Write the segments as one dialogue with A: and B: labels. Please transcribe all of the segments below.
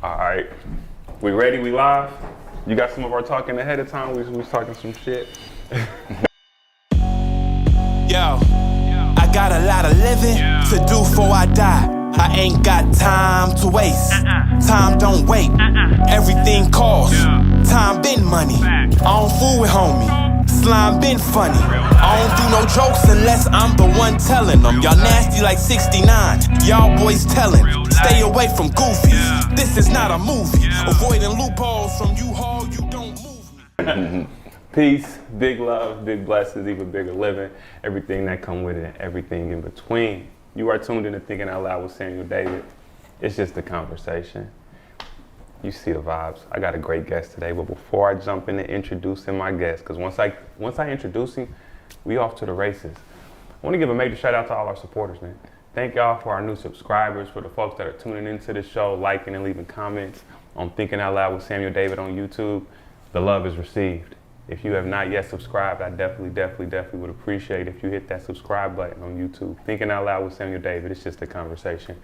A: All right, we ready? We live? You got some of our talking ahead of time? We was talking some shit.
B: Yo, I got a lot of living to do before I die. I ain't got time to waste. Time don't wait. Everything costs. Time been money. I don't fool with homie. Slime been funny. I don't do no jokes unless I'm the one telling them. Y'all nasty like 69. Y'all boys telling. Stay away from goofies. This is not a movie. Avoiding loopholes from U-Haul, you don't move.
A: Peace, big love, big blessings, even bigger living, everything that come with it and everything in between. You are tuned in to Thinking Out Loud with Samuel David. It's just a conversation. You see the vibes. I got a great guest today, but before I jump into introducing my guest, because once I introduce him, we off to the races. I want to give a major shout out to all our supporters, man. Thank y'all for our new subscribers, for the folks that are tuning into the show, liking and leaving comments on Thinking Out Loud with Samuel David on YouTube. The love is received. If you have not yet subscribed, I definitely would appreciate if you hit that subscribe button on YouTube. Thinking Out Loud with Samuel David, it's just a conversation.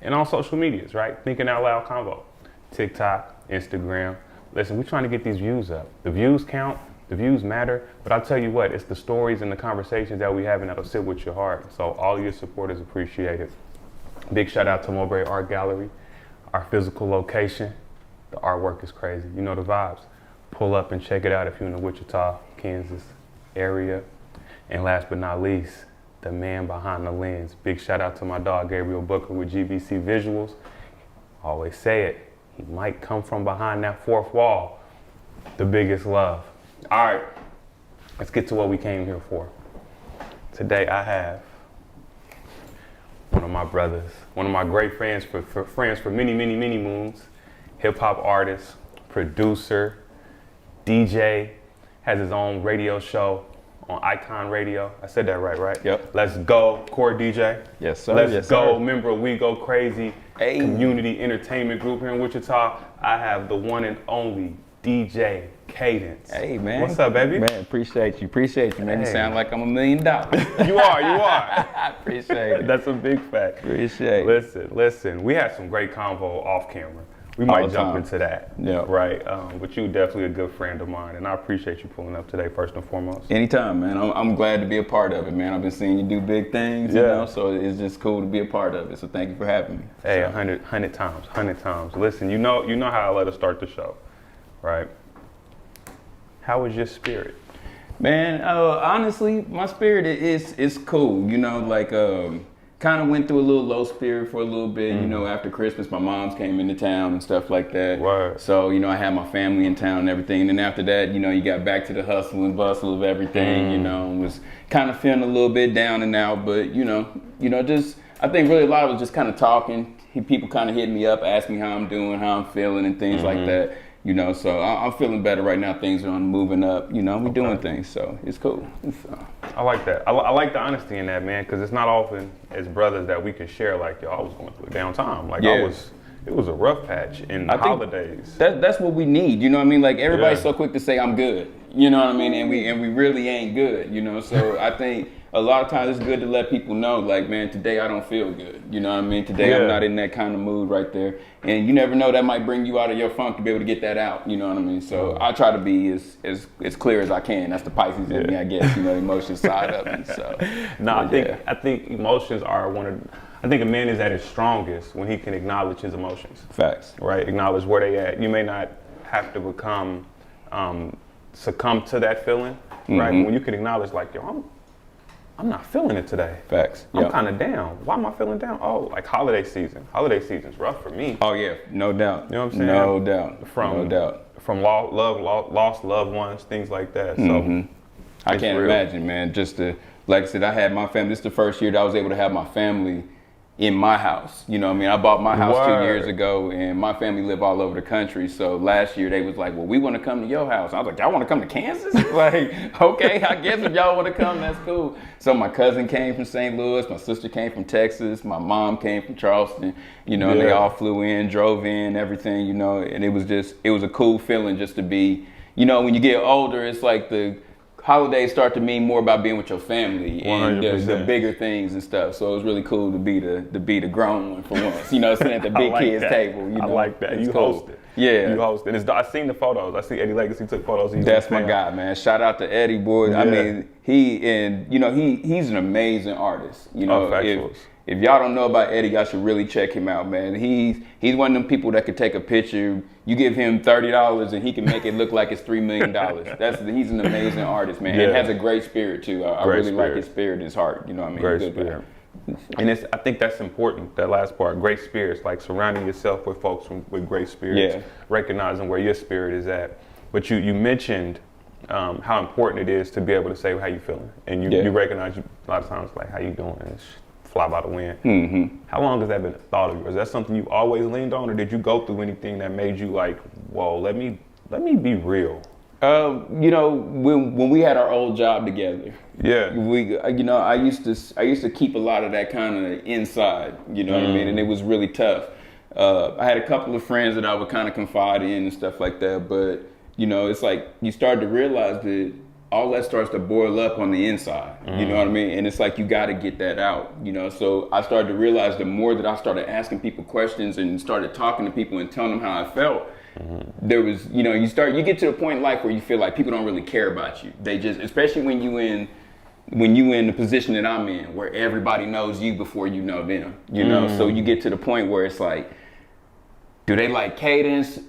A: And on social medias, right? Thinking Out Loud Convo. TikTok, Instagram. Listen, we're trying to get these views up. The views count, the views matter, but I'll tell you what, it's the stories and the conversations that we have and that'll sit with your heart. So all your support is appreciated. Big shout out to Mowbray Art Gallery, our physical location. The artwork is crazy. You know the vibes. Pull up and check it out if you're in the Wichita, Kansas area. And last but not least, the man behind the lens. Big shout out to my dog, Gabriel Booker with GBC Visuals. Always say it, he might come from behind that fourth wall. The biggest love. All right, let's get to what we came here for. Today I have one of my brothers, one of my great friends for many moons, hip hop artist, producer, DJ, has his own radio show on Icon Radio. I said that right?
C: Yep.
A: Let's go, core DJ.
C: Yes, sir.
A: Let's go, member of We Go Crazy community entertainment group here in Wichita. I have the one and only DJ Cadence.
C: Hey, man.
A: What's up, baby?
C: Man, appreciate you. Make me sound like I'm $1 million.
A: You are.
C: I appreciate it.
A: That's a big fact.
C: Appreciate it.
A: Listen. We had some great convo off camera. We might jump into that, right? But you're definitely a good friend of mine, and I appreciate you pulling up today, first and foremost.
C: Anytime, man. I'm glad to be a part of it, man. I've been seeing you do big things, you know, so it's just cool to be a part of it. So thank you for having me.
A: Hey, 100 times. Listen, you know how I let us start the show, right? How was your spirit?
C: Man, honestly, my spirit is cool. You know, like kind of went through a little low spirit for a little bit, you know, after Christmas. My mom's came into town and stuff like that.
A: Right.
C: So, you know, I had my family in town and everything. And then after that, you know, you got back to the hustle and bustle of everything, you know, and was kind of feeling a little bit down and out. But, you know, just, I think really a lot of it was just kind of talking. People kind of hit me up, asked me how I'm doing, how I'm feeling and things like that. You know, so I'm feeling better right now. Things are moving up. You know, we're doing things, so it's cool. So.
A: I like that. I like the honesty in that, man, because it's not often as brothers that we can share. Like, yo, I was going through a down time. Like, it was a rough patch in the holidays.
C: That's what we need. You know what I mean? Like everybody's so quick to say I'm good. You know what I mean? And we really ain't good. You know, so I think a lot of times it's good to let people know, like, man, today I don't feel good. You know what I mean? Today I'm not in that kind of mood right there. And you never know, that might bring you out of your funk to be able to get that out. You know what I mean? So I try to be as clear as I can. That's the Pisces in me, I guess. You know, the emotions side of me. So
A: I think emotions are I think a man is at his strongest when he can acknowledge his emotions.
C: Facts.
A: Right? Acknowledge where they at. You may not have to succumb to that feeling, right? But when you can acknowledge, like, yo, I'm not feeling it today.
C: Facts.
A: I'm kind of down. Why am I feeling down? Oh, like holiday season. Holiday season's rough for me.
C: Oh yeah, no doubt.
A: You know what I'm saying?
C: No doubt.
A: From lost loved ones, things like that. So
C: I can't imagine, man. Just like I said, I had my family. This is the first year that I was able to have my family in my house. You know what I mean? I bought my house 2 years ago, and my family live all over the country. So last year they was like, well, we want to come to your house. I was like, y'all want to come to Kansas? Like, okay, I guess if y'all want to come, that's cool. So my cousin came from St. Louis, my sister came from Texas, my mom came from Charleston, you know, and they all flew in, drove in, everything, you know, and it was a cool feeling just to be, you know, when you get older, it's like the holidays start to mean more about being with your family and the
A: 100%.
C: bigger things and stuff. So it was really cool to be the grown one for once. You know, sitting at the big
A: like
C: kids
A: that.
C: table. You know,
A: I like that.
C: It's
A: You
C: cool.
A: hosted.
C: Yeah.
A: You hosted. I seen the photos. I see Eddie Legacy took photos of you.
C: That's my guy, man. Shout out to Eddie, boy.
A: Yeah.
C: I mean, he's an amazing artist. You know,
A: factuals.
C: if y'all don't know about Eddie, y'all should really check him out, man. He's one of them people that could take a picture. You give him $30 and he can make it look like it's $3 million. He's an amazing artist, man.
A: Yeah.
C: And has a great spirit too. I really like his spirit, his heart. You know what I mean?
A: Great
C: Good
A: spirit.
C: guy.
A: And I think that's important, that last part, great spirits, like surrounding yourself with folks with great spirits,
C: Yeah.
A: recognizing where your spirit is at. But you mentioned how important it is to be able to say how you feeling. And you recognize a lot of times, like, how you doing? And fly by the wind.
C: Mm-hmm.
A: How long has that been a thought of yours? Is that something you've always leaned on, or did you go through anything that made you like, whoa, let me be real?
C: You know, when we had our old job together,
A: Yeah.
C: I used to keep a lot of that kind of inside, you know what I mean, and it was really tough. I had a couple of friends that I would kind of confide in and stuff like that, but you know, it's like you start to realize that all that starts to boil up on the inside, you know what I mean, and it's like you got to get that out, you know. So I started to realize the more that I started asking people questions and started talking to people and telling them how I felt. There was, you know, you get to a point in life where you feel like people don't really care about you. They just, especially when you in the position that I'm in, where everybody knows you before you know them, you know. So you get to the point where it's like, do they like Cadence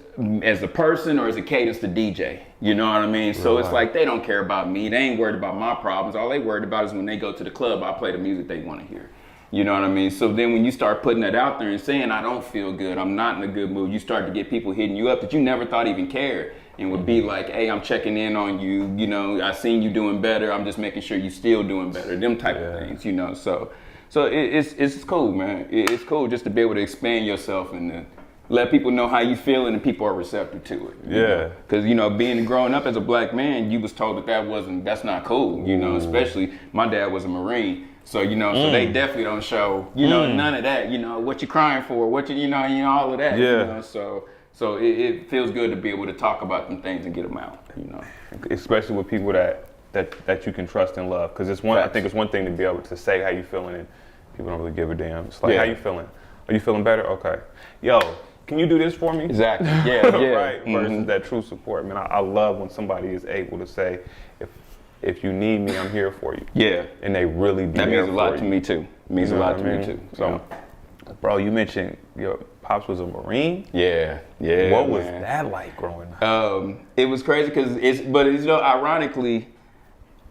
C: as a person, or is it Cadence the DJ? You know what I mean? So it's like they don't care about me. They ain't worried about my problems. All they worried about is when they go to the club, I play the music they want to hear. You know what I mean? So then when you start putting that out there and saying, I don't feel good, I'm not in a good mood, you start to get people hitting you up that you never thought even cared, and would be like, hey, I'm checking in on you, you know, I seen you doing better, I'm just making sure you still doing better, them type of things, you know. So it's cool, man. It's cool just to be able to expand yourself and to let people know how you feeling, and people are receptive to it.
A: Yeah.
C: Because, you know, growing up as a black man, you was told that's not cool, you know, especially my dad was a Marine. So, you know, so they definitely don't show, you know, none of that, you know, what you crying for, what you know, all of that, you know. So it feels good to be able to talk about them things and get them out, you know.
A: Especially with people that you can trust and love. Because I think it's one thing to be able to say how you feeling, and people don't really give a damn. It's like, how you feeling? Are you feeling better? Okay. Yo, can you do this for me?
C: Exactly. Yeah.
A: Right. Versus that true support. Man, I love when somebody is able to say, if you need me, I'm here for you.
C: Yeah.
A: And they really be
C: that
A: there
C: means a lot to me too. It means a lot to me too.
A: So, bro, you mentioned your pops was a Marine.
C: Yeah.
A: What was that like growing up?
C: It was crazy because you know, ironically,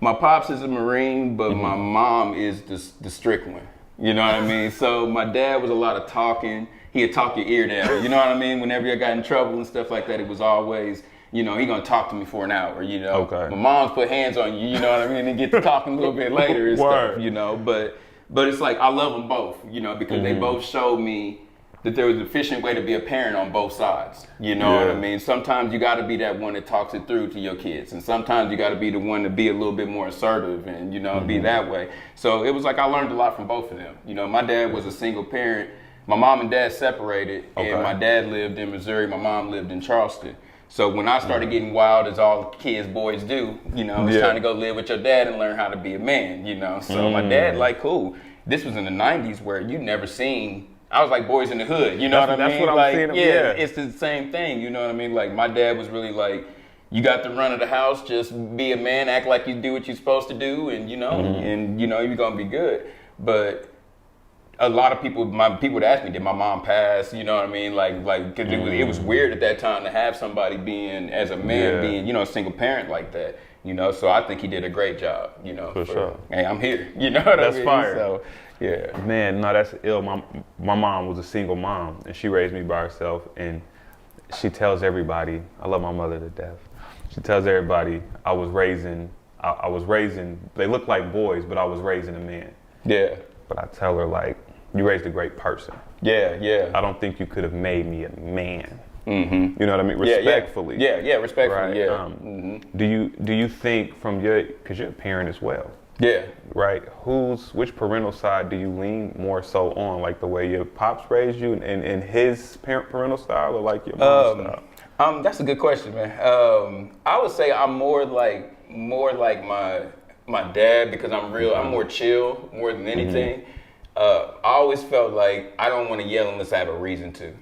C: my pops is a Marine, but my mom is the strict one. You know what I mean? So my dad was a lot of talking. He'd talk your ear down. You know what I mean? Whenever I got in trouble and stuff like that, it was always, you know, he gonna talk to me for an hour, you know.
A: Okay.
C: My mom's put hands on you, you know what I mean? And get to talking a little bit later and stuff, you know. But it's like, I love them both, you know, because they both showed me that there was an efficient way to be a parent on both sides. You know what I mean? Sometimes you gotta be that one that talks it through to your kids. And sometimes you gotta be the one to be a little bit more assertive and, you know, be that way. So it was like I learned a lot from both of them. You know, my dad was a single parent. My mom and dad separated, and my dad lived in Missouri, my mom lived in Charleston. So when I started getting wild, as all kids, boys do, you know, it's time to go live with your dad and learn how to be a man, you know. So my dad, like, cool. This was in the 90s where you never seen, I was like Boys in the Hood, you know what I mean?
A: That's what
C: like,
A: I'm seeing.
C: Yeah, it's the same thing, you know what I mean? Like, my dad was really like, you got the run of the house, just be a man, act like you do what you're supposed to do, and you know, you're gonna be good. But a lot of people would ask me, did my mom pass? You know what I mean? Like, cause it was weird at that time to have somebody being, as a man, being, you know, a single parent like that. You know, so I think he did a great job. You know,
A: for sure.
C: Hey, I'm here. You know what I mean?
A: That's fire.
C: So, yeah.
A: Man, no, that's ill. My mom was a single mom, and she raised me by herself. And she tells everybody, I love my mother to death. She tells everybody, I was raising. They look like boys, but I was raising a man.
C: Yeah.
A: But I tell her, like, you raised a great person.
C: Yeah.
A: I don't think you could have made me a man. You know what I mean? Respectfully.
C: Yeah, respectfully.
A: Right? Do you think from because you're a parent as well?
C: Yeah.
A: Right. Which parental side do you lean more so on? Like the way your pops raised you and his parental style, or like your mom's style?
C: That's a good question, man. I would say I'm more like, more like my dad, because I'm more chill more than anything. I always felt like I don't want to yell unless I have a reason to.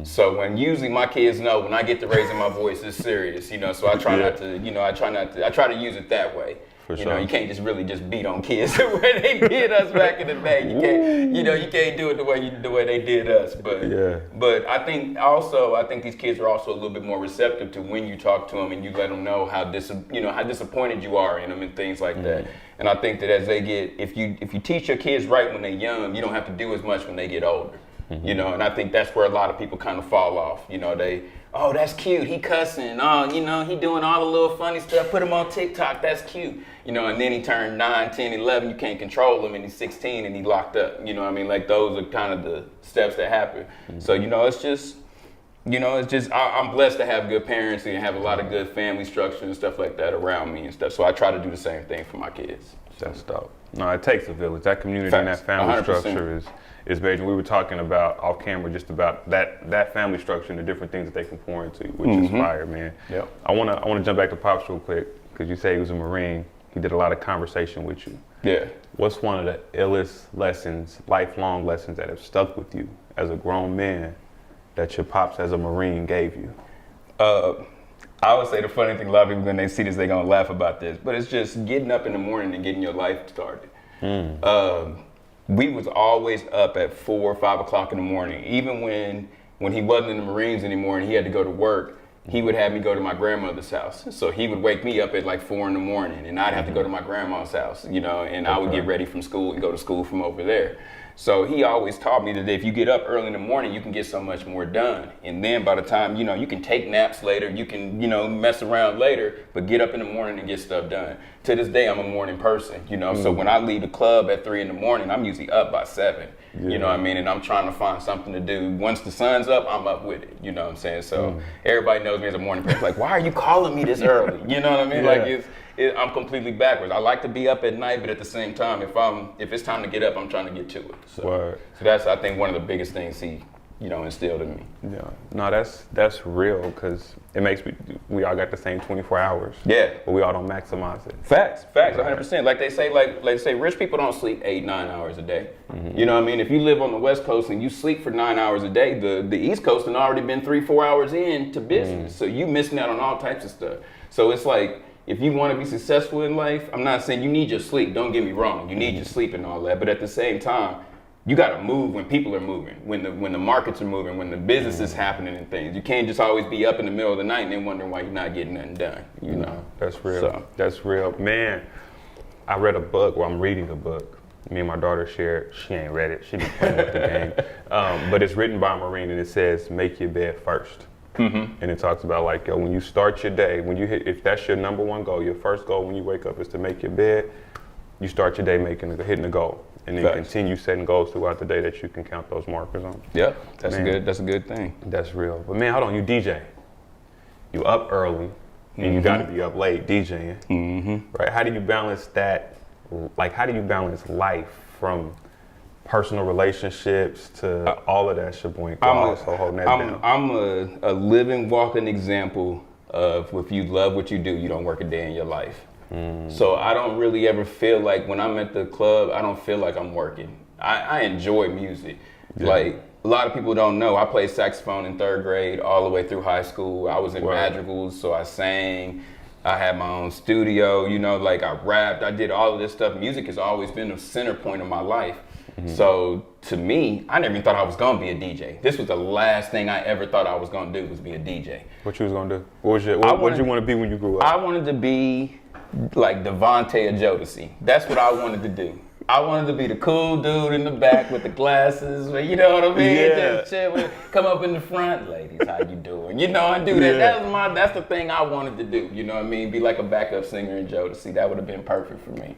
C: So when usually my kids know when I get to raising my voice, it's serious, you know. So I try not to, I try to use it that way.
A: For
C: you
A: sure.
C: know, you can't just really just beat on kids the way they did us back in the day. You can't, you can't do it the way they did us. But I think these kids are also a little bit more receptive to when you talk to them and you let them know how disappointed you are in them and things like that. And I think that as they get, if you teach your kids right when they're young, you don't have to do as much when they get older. You know, and I think that's where a lot of people kind of fall off. You know, oh, that's cute, he cussing. Oh, he doing all the little funny stuff. Put him on TikTok, that's cute. You know, and then he turned 9, 10, 11, you can't control him, and he's 16 and he locked up. You know what I mean? Like, those are kind of the steps that happen. So, I'm blessed to have good parents and have a lot of good family structure and stuff like that around me and stuff. So I try to do the same thing for my kids.
A: That's dope. No, it takes a village. That community and that family
C: 100%.
A: structure is major. We were talking about off camera just about that family structure and the different things that they can pour into you, which is fire, man.
C: Yep.
A: I wanna jump back to Pops real quick, because you say he was a Marine. He did a lot of conversation with you.
C: Yeah.
A: What's one of the illest lessons, lifelong lessons, that have stuck with you as a grown man that your pops as a Marine gave you?
C: I would say the funny thing, a lot of people when they see this, they're gonna laugh about this, but it's just getting up in the morning and getting your life started. We was always up at 4 or 5 o'clock in the morning. Even when he wasn't in the Marines anymore and he had to go to work, he would have me go to my grandmother's house. So he would wake me up at like 4 in the morning, and I'd have to go to my grandma's house, and I would get ready from school and go to school from over there. So he always taught me that if you get up early in the morning, you can get so much more done. And then by the time, you can take naps later, you can, mess around later, but get up in the morning and get stuff done. To this day, I'm a morning person, so when I leave the club at 3 in the morning, I'm usually up by 7, you know what I mean? And I'm trying to find something to do. Once the sun's up, I'm up with it, you know what I'm saying? So everybody knows me as a morning person. Like, why are you calling me this early? You know what I mean? Like, I'm completely backwards. I like to be up at night, but at the same time, if it's time to get up, I'm trying to get to it. So that's, I think, one of the biggest things he, instilled in me.
A: Yeah, no, that's real, because it makes we all got the same 24 hours.
C: Yeah,
A: but we all don't maximize it.
C: Facts, 100%. Like they say, rich people don't sleep 8, 9 hours a day. You know what I mean? If you live on the West Coast and you sleep for 9 hours a day, the East Coast has already been 3, 4 hours into business. So you missing out on all types of stuff. So it's like, if you want to be successful in life, I'm not saying you need your sleep. Don't get me wrong. You need your sleep and all that. But at the same time, you got to move when people are moving, when the markets are moving, when the business is happening and things. You can't just always be up in the middle of the night and then wondering why you're not getting nothing done. You know,
A: that's real.
C: So.
A: That's real, man. I read a book. Well, I'm reading a book. Me and my daughter shared. She ain't read it. She be playing with the game. But it's written by a Marine, and it says, "Make your bed first." And it talks about, like, when you start your day, if that's your number one goal, your first goal when you wake up is to make your bed, you start your day hitting the goal, and then continue setting goals throughout the day that you can count those markers on.
C: Yeah, that's a good thing.
A: That's real. But man, hold on, you DJ. You up early, and you got to be up late DJing, right? How do you balance that? Like, how do you balance life from personal relationships to all of that shaboing?
C: I'm a living, walking example of, if you love what you do, you don't work a day in your life. So I don't really ever feel like, when I'm at the club, I don't feel like I'm working. I enjoy music. Like, a lot of people don't know, I played saxophone in 3rd grade all the way through high school. I was in madrigals, so I sang. I had my own studio, like, I rapped. I did all of this stuff. Music has always been the center point of my life. So to me, I never even thought I was gonna be a DJ. This was the last thing I ever thought I was gonna do, was be a DJ.
A: What you was gonna do? What did you want to be when you grew up?
C: I wanted to be like Devontae or Jodeci. That's what I wanted to do. I wanted to be the cool dude in the back with the glasses, you know what I mean? Just chill, come up in the front, ladies, how you doing? And do that. That's the thing I wanted to do, you know what I mean? Be like a backup singer in Jodeci. That would have been perfect for me.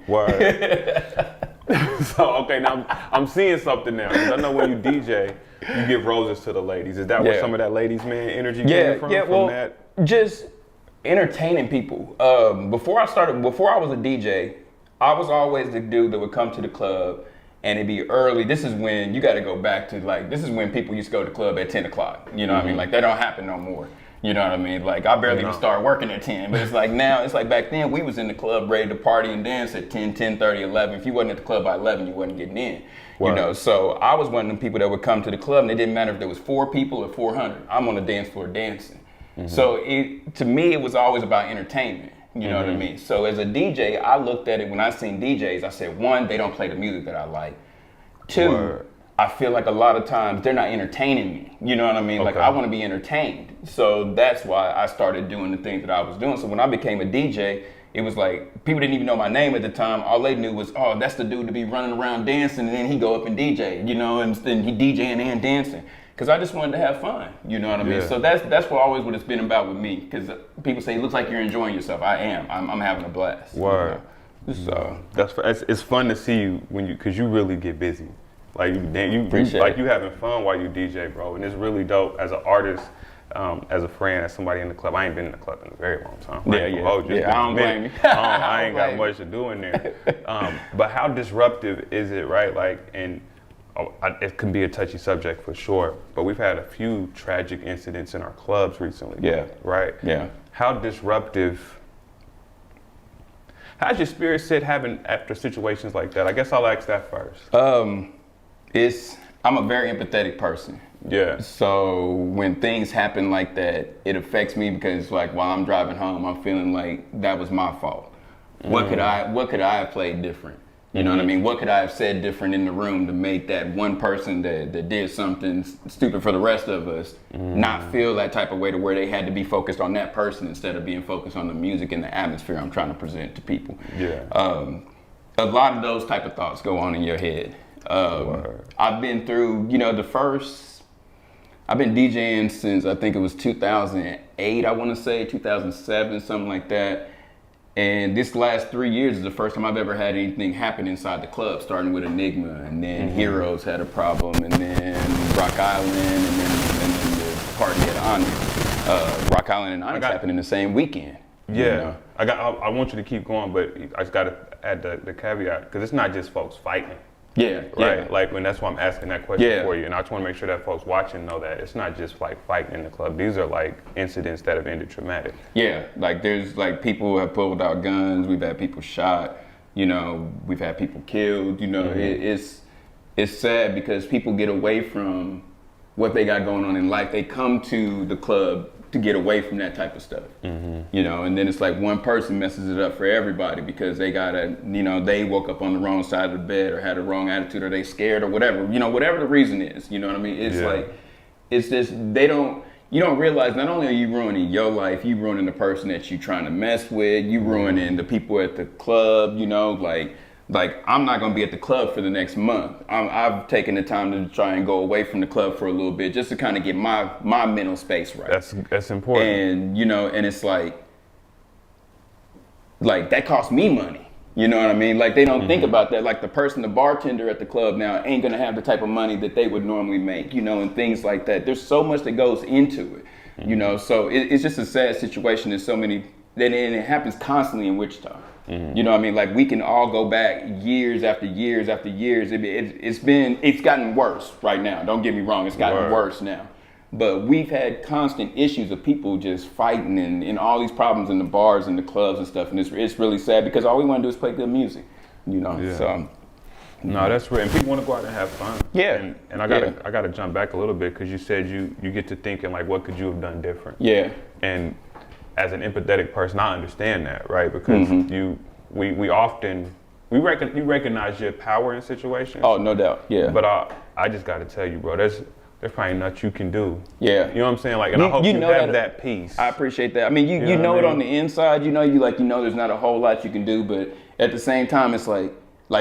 A: So, okay, now I'm seeing something now. 'Cause I know when you DJ, you give roses to the ladies. Is that where some of that ladies' man energy came from?
C: Well, just entertaining people. Before I was a DJ, I was always the dude that would come to the club and it'd be early. This is when you got to go back to, like, this is when people used to go to the club at 10 o'clock. You know what I mean? Like, that don't happen no more. You know what I mean? Like I barely even started working at 10, but it's like now, it's like back then we was in the club ready to party and dance at 10, 10:30, 11. If you wasn't at the club by 11, you wasn't getting in.
A: Wow.
C: You know, so I was one of them people that would come to the club and it didn't matter if there was 4 people or 400. I'm on the dance floor dancing. So to me, it was always about entertainment. You know what I mean? So as a DJ, I looked at it when I seen DJs, I said, 1, they don't play the music that I like. 2, I feel like a lot of times they're not entertaining me. You know what I mean? Like I want to be entertained. So that's why I started doing the things that I was doing. So when I became a DJ, it was like people didn't even know my name at the time. All they knew was, oh, that's the dude to be running around dancing, and then he go up and DJ, you know, and then he DJing and dancing. Because I just wanted to have fun, you know what I mean? So that's always what it's been about with me. Because people say, it looks like you're enjoying yourself. I am. I'm having a blast.
A: Word.
C: You know? So
A: it's fun to see you because you really get busy. Like you having fun while you DJ, bro, and it's really dope as an artist, as a friend, as somebody in the club. I ain't been in the club in a very long time.
C: I don't blame you.
A: I ain't got much to do in there. But how disruptive is it, right? Like, and it can be a touchy subject for sure. But we've had a few tragic incidents in our clubs recently. Yeah. Right. Yeah. How disruptive? How's your spirit sit after situations like that? I guess I'll ask that first.
C: I'm a very empathetic person.
A: Yeah.
C: So when things happen like that, it affects me because like while I'm driving home, I'm feeling like that was my fault. What could I have played different? You know what I mean? What could I have said different in the room to make that one person that did something stupid for the rest of us not feel that type of way to where they had to be focused on that person instead of being focused on the music and the atmosphere I'm trying to present to people.
A: Yeah.
C: A lot of those type of thoughts go on in your head. I've been through, I've been DJing since I think it was 2008, I want to say, 2007, something like that. And this last 3 years is the first time I've ever had anything happen inside the club, starting with Enigma, and then Heroes had a problem, and then Rock Island, and then the party at Onyx. Rock Island and Onyx happened in the same weekend.
A: Yeah, I want you to keep going, but I just got to add the caveat, because it's not just folks fighting.
C: Yeah,
A: right.
C: Yeah.
A: Like when that's why I'm asking that question for you, and I just want to make sure that folks watching know that it's not just like fighting in the club. These are like incidents that have ended traumatic.
C: Yeah, like there's like people who have pulled out guns. We've had people shot. We've had people killed. It's sad because people get away from what they got going on in life. They come to the club to get away from that type of stuff. And then it's like one person messes it up for everybody because they they woke up on the wrong side of the bed or had a wrong attitude or they scared or whatever, whatever the reason is, you know what I mean? It's like, it's just, you don't realize not only are you ruining your life, you ruining the person that you're trying to mess with, you ruining the people at the club, like I'm not gonna be at the club for the next month. I've taken the time to try and go away from the club for a little bit just to kind of get my mental space right.
A: That's important.
C: And and it's like that costs me money. You know what I mean? Like they don't think about that. Like the bartender at the club now ain't gonna have the type of money that they would normally make. And things like that. There's so much that goes into it. So it's just a sad situation. There's so many. And it happens constantly in Wichita. You know what I mean? Like we can all go back years after years after years. It's gotten worse right now. Don't get me wrong, it's gotten worse now. But we've had constant issues of people just fighting and all these problems in the bars and the clubs and stuff. And it's really sad because all we want to do is play good music. So.
A: No, that's real. And people want to go out and have fun.
C: Yeah.
A: And I gotta jump back a little bit because you said you get to thinking like, what could you have done different?
C: Yeah.
A: And as an empathetic person, I understand that, right? Because we often recognize your power in situations.
C: Oh, no doubt, yeah.
A: But I just got to tell you, bro, there's probably nothing you can do.
C: Yeah.
A: You know what I'm saying? Like, and I hope you have that peace.
C: I appreciate that. I mean, you know it on the inside. There's not a whole lot you can do, but at the same time, it's like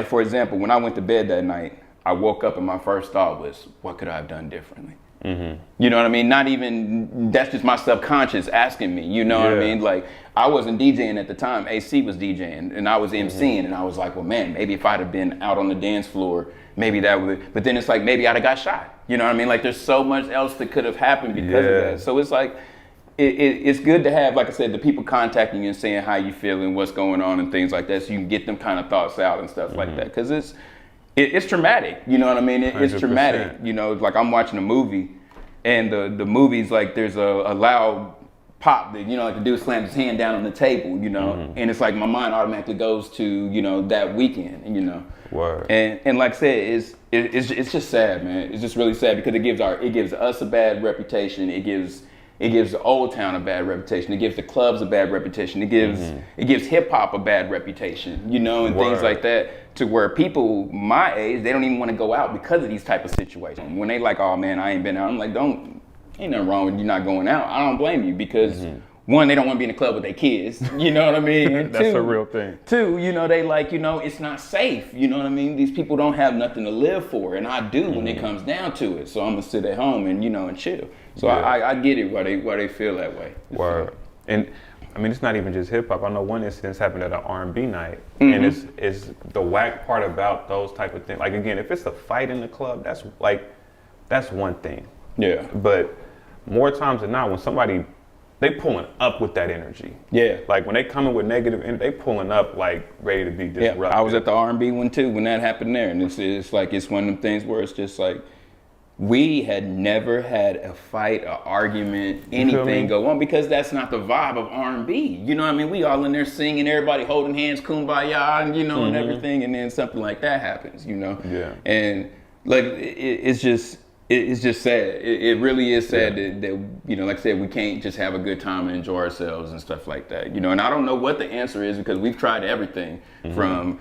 C: for example, when I went to bed that night, I woke up and my first thought was, what could I have done differently? You know what I mean? Not even, that's just my subconscious asking me, you know what I mean? Like, I wasn't DJing at the time, AC was DJing, and I was MCing, and I was like, well, man, maybe if I'd have been out on the dance floor, maybe that would, but then it's like, maybe I'd have got shot. You know what I mean? Like, there's so much else that could have happened because of that. So it's like, it's good to have, like I said, the people contacting you and saying how you feel and what's going on and things like that, so you can get them kind of thoughts out and stuff like that, because it's traumatic, you know what I mean? It's
A: 100%.
C: Traumatic, like I'm watching a movie and the movie's like there's a loud pop, like the dude slams his hand down on the table, and it's like my mind automatically goes to, that weekend,
A: Word.
C: And like I said, it's just sad, man. It's just really sad because it gives us a bad reputation. It gives the Old Town a bad reputation. It gives the clubs a bad reputation. It gives hip hop a bad retation, and things like that, to where people my age, they don't even want to go out because of these type of situations. When they like, oh man, I ain't been out, I'm like, ain't nothing wrong with you not going out. I don't blame you because one, they don't want to be in the club with their kids. You know what I mean?
A: That's a real thing.
C: Two, they like, it's not safe. You know what I mean? These people don't have nothing to live for, and I do when it comes down to it. So I'm gonna sit at home and and chill. So I get it why they feel that way.
A: Word. And I mean, it's not even just hip hop. I know one instance happened at an R&B night, and it's the whack part about those type of things. Like again, if it's a fight in the club, that's one thing.
C: Yeah.
A: But more times than not, when somebody they pulling up with that energy.
C: Yeah.
A: Like when they coming with negative energy, they pulling up like ready to be disruptive.
C: Yeah, I was at the R&B one too when that happened there, and it's like it's one of them things where it's just like we had never had a fight, an argument, anything go on because that's not the vibe of R&B. You know what I mean? We all in there singing, everybody holding hands, kumbaya, and and everything, and then something like that happens.
A: Yeah.
C: And like it's just sad. It really is sad that like I said, we can't just have a good time and enjoy ourselves and stuff like that. And I don't know what the answer is because we've tried everything from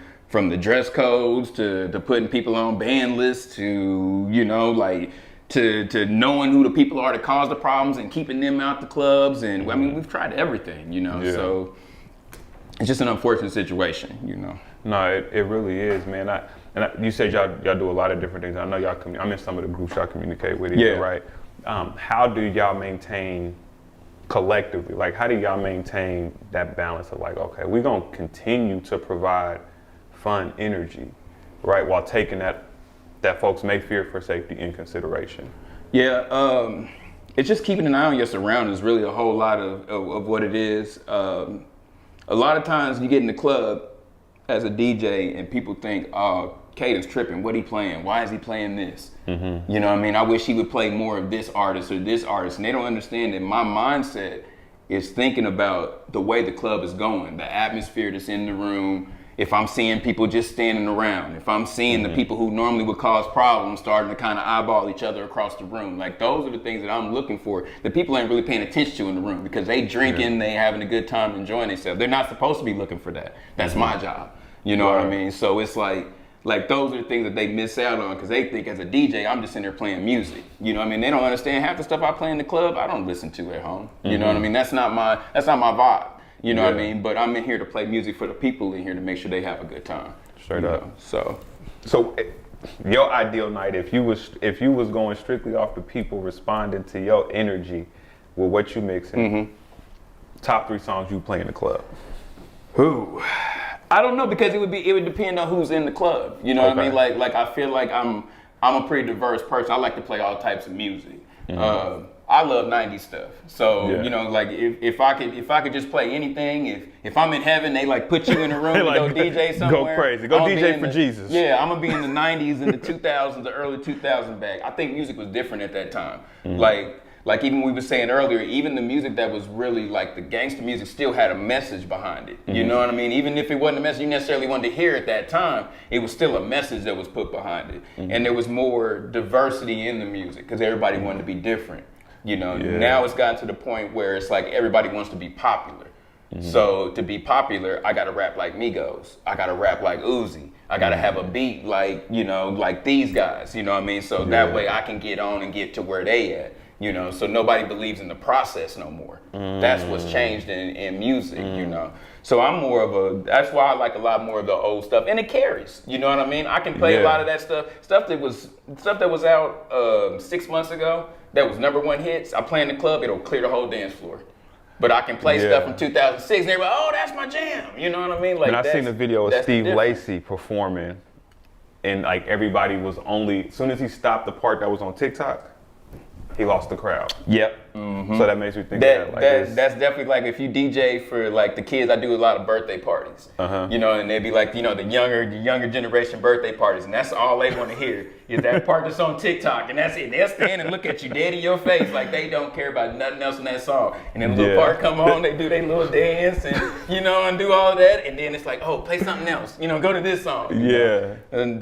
C: the dress codes to putting people on ban lists to to knowing who the people are that cause the problems and keeping them out the clubs. And I mean, we've tried everything. So it's just an unfortunate situation.
A: No, it really is, man. You said y'all do a lot of different things. I know I'm in some of the groups y'all communicate with, right? How do y'all maintain collectively? Like, how do y'all maintain that balance of like, okay, we're gonna continue to provide fun energy, right, while taking that folks may fear for safety in consideration?
C: Yeah, it's just keeping an eye on your surroundings. Really, a whole lot of what it is. A lot of times you get in the club as a DJ and people think, oh, Cadence tripping, what he playing? Why is he playing this? You know what I mean? I wish he would play more of this artist or this artist. And they don't understand that my mindset is thinking about the way the club is going, the atmosphere that's in the room. If I'm seeing people just standing around, if I'm seeing the people who normally would cause problems starting to kind of eyeball each other across the room, like those are the things that I'm looking for that people ain't really paying attention to in the room because they drinking, they having a good time, enjoying themselves. They're not supposed to be looking for that. That's my job. You know what I mean? So it's like those are the things that they miss out on because they think as a DJ, I'm just in there playing music. You know what I mean? They don't understand half the stuff I play in the club, I don't listen to at home. You know what I mean? That's not my vibe. You know what I mean? But I'm in here to play music for the people in here to make sure they have a good time.
A: Straight up.
C: So
A: your ideal night, if you was going strictly off the people responding to your energy with what you mixing, top 3 songs you play in the club.
C: Who? I don't know because it would depend on who's in the club. You know what I mean? Like I feel like I'm a pretty diverse person. I like to play all types of music. I love 90s stuff. So, like if I could just play anything, if I'm in heaven, they like put you in a room and go DJ somewhere.
A: Go crazy. Go DJ for Jesus.
C: Yeah, I'm gonna be in the 90s and the 2000s, the early 2000s bag. I think music was different at that time. Like even we were saying earlier, even the music that was really like the gangster music still had a message behind it. You know what I mean? Even if it wasn't a message you necessarily wanted to hear at that time, it was still a message that was put behind it. And there was more diversity in the music because everybody wanted to be different. Now it's gotten to the point where it's like everybody wants to be popular. So to be popular, I gotta rap like Migos. I gotta rap like Uzi. I gotta have a beat like, like these guys. You know what I mean? So that way I can get on and get to where they at. So nobody believes in the process no more. That's what's changed in music, So I'm more of that's why I like a lot more of the old stuff, and it carries. You know what I mean? I can play a lot of that stuff that was out 6 months ago. That was #1 hits. I play in the club, it'll clear the whole dance floor. But I can play stuff from 2006, and everybody, oh, that's my jam. You know what I mean? Like,
A: and I seen the video of Steve Lacy performing, and like everybody was as soon as he stopped the part that was on TikTok, he lost the crowd.
C: Yep.
A: So that makes me think of that. Like
C: That's definitely like if you DJ for like the kids. I do a lot of birthday parties, you know, and they'd be like, you know, the younger generation birthday parties, and that's all they want to hear is that part that's on TikTok, and that's it. They'll stand and look at you dead in your face like they don't care about nothing else in that song. And then the little part come on, they do their little dance and you know and do all that, and then it's like, oh, play something else, you know, go to this song.
A: Yeah.
C: And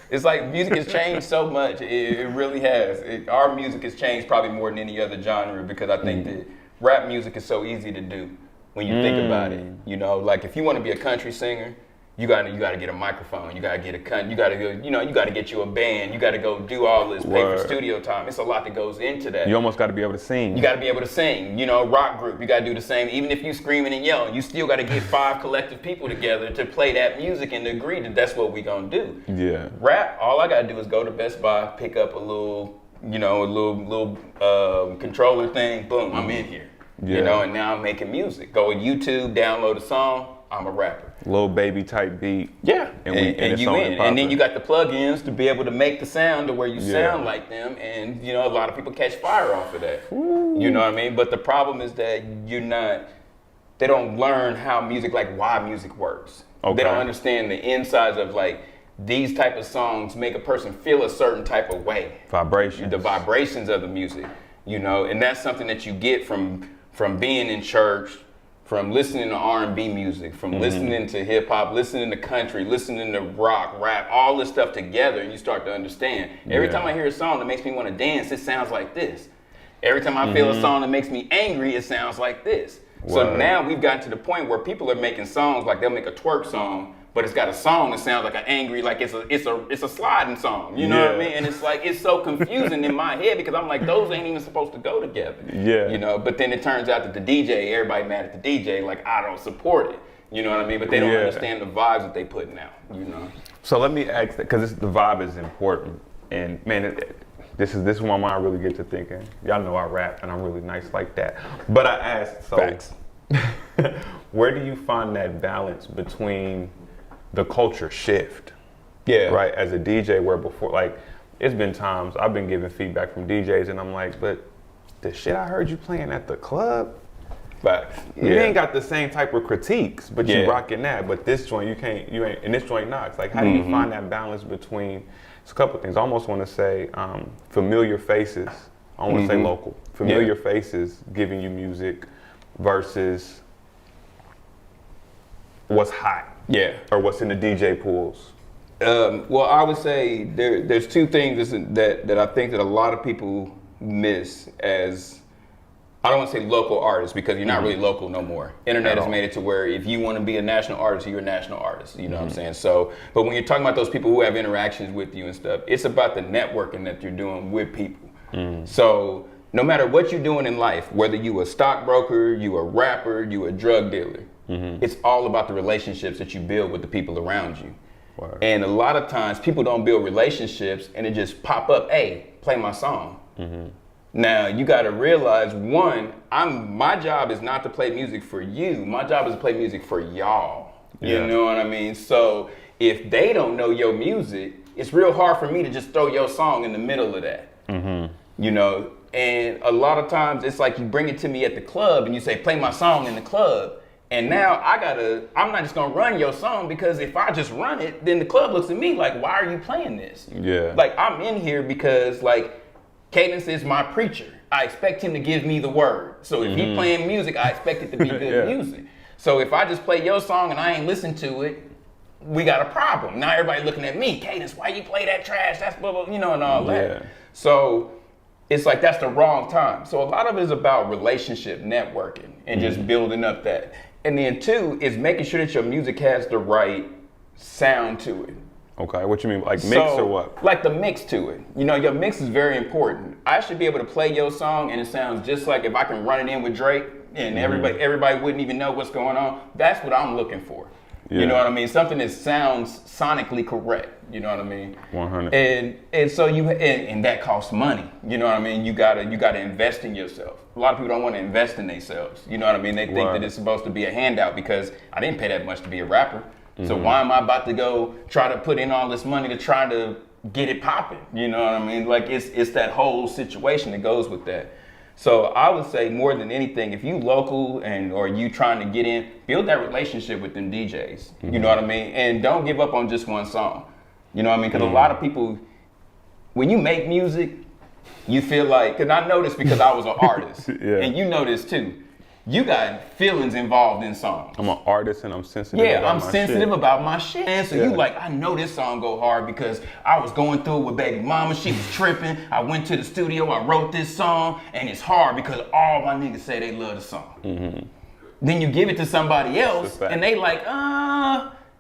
C: it's like music has changed so much. It really has. Our music has changed probably more than any other genre because I think that rap music is so easy to do when you think about it. You know, like if you want to be a country singer, you gotta get a microphone. You gotta get you gotta go. You know, you gotta get you a band. You gotta go do all this, pay for studio time. It's a lot that goes into that.
A: You almost gotta be able to sing.
C: You gotta be able to sing. You know, rock group. You gotta do the same. Even if you screaming and yelling, you still gotta get 5 collective people together to play that music and to agree that that's what we gonna do.
A: Yeah.
C: Rap. All I gotta do is go to Best Buy, pick up a little, you know, a little controller thing. Boom, I'm in here.
A: Yeah.
C: You know, and now I'm making music. Go to YouTube, download a song. I'm a rapper.
A: Little baby type beat.
C: Yeah.
A: And
C: you in. And then you got the plugins to be able to make the sound to where you sound like them. And, you know, a lot of people catch fire off of that. Ooh. You know what I mean? But the problem is that they don't learn how music, like why music works. Okay. They don't understand the insides of like, these type of songs make a person feel a certain type of way.
A: Vibrations.
C: The vibrations of the music, you know, and that's something that you get from being in church, from listening to R&B music, from listening to hip hop, listening to country, listening to rock, rap, all this stuff together, and you start to understand. Every time I hear a song that makes me want to dance, it sounds like this. Every time I feel a song that makes me angry, it sounds like this. So now we've gotten to the point where people are making songs like they'll make a twerk song, but it's got a song that sounds like an angry, like it's a sliding song. You know what I mean? And it's like it's so confusing in my head because I'm like, those ain't even supposed to go together. Yeah. You know, but then it turns out that the DJ, everybody mad at the DJ, like I don't support it. You know what I mean? But they don't understand the vibes that they putting out. You know.
A: So let me ask that because the vibe is important, and man, this is where my mind really gets to thinking. Y'all know I rap and I'm really nice like that. But I asked, so
C: facts.
A: Where do you find that balance between the culture shift?
C: Yeah.
A: Right, as a DJ, where before, like, it's been times I've been giving feedback from DJs and I'm like, but the shit I heard you playing at the club, but you ain't got the same type of critiques, but you rocking that. But this joint, you ain't, and this joint knocks. Like, how do you find that balance between, it's a couple of things. I almost want to say familiar faces. I don't want to say local. Familiar faces giving you music versus what's hot. Yeah. Or what's in the DJ pools.
C: Well, I would say there's two things that I think that a lot of people miss as, I don't want to say local artists because you're not really local no more. Internet has made it to where if you want to be a national artist, you're a national artist. You know what I'm saying? So, but when you're talking about those people who have interactions with you and stuff, it's about the networking that you're doing with people. So no matter what you're doing in life, whether you a stockbroker, you a rapper, you a drug dealer, it's all about the relationships that you build with the people around you. Wow. And a lot of times people don't build relationships and it just pop up, hey, play my song. Now you gotta realize, one, my job is not to play music for you. My job is to play music for y'all. You know what I mean? So if they don't know your music, it's real hard for me to just throw your song in the middle of that. You know, and a lot of times it's like you bring it to me at the club and you say, play my song in the club. And now I'm not just gonna run your song because if I just run it, then the club looks at me like, why are you playing this? Yeah. Like I'm in here because like Cadence is my preacher. I expect him to give me the word. So if he playing music, I expect it to be good music. So if I just play your song and I ain't listen to it, we got a problem. Now everybody looking at me, Cadence, why you play that trash? That's blah, blah, you know, and all that. So it's like that's the wrong time. So a lot of it is about relationship networking and just building up that. And then two is making sure that your music has the right sound to it.
A: Okay, what you mean, like mix or what?
C: Like the mix to it. You know, your mix is very important. I should be able to play your song and it sounds just like if I can run it in with Drake and everybody wouldn't even know what's going on. That's what I'm looking for. Yeah. You know what I mean? Something that sounds sonically correct. You know what I mean?
A: 100.
C: And so and that costs money. You know what I mean? You gotta invest in yourself. A lot of people don't want to invest in themselves. You know what I mean? They think that it's supposed to be a handout because I didn't pay that much to be a rapper. So why am I about to go try to put in all this money to try to get it popping? You know what I mean? Like it's that whole situation that goes with that. So I would say more than anything, if you local or you trying to get in, build that relationship with them DJs. You know what I mean? And don't give up on just one song. You know what I mean? Because a lot of people, when you make music, you feel like, because I know this because I was an artist, and you know this too. You got feelings involved in songs.
A: I'm an artist and I'm sensitive.
C: Yeah, I'm sensitive about my shit. And so you like, I know this song go hard because I was going through it with baby mama. She was tripping. I went to the studio. I wrote this song, and it's hard because all my niggas say they love the song. Then you give it to somebody else, and they like,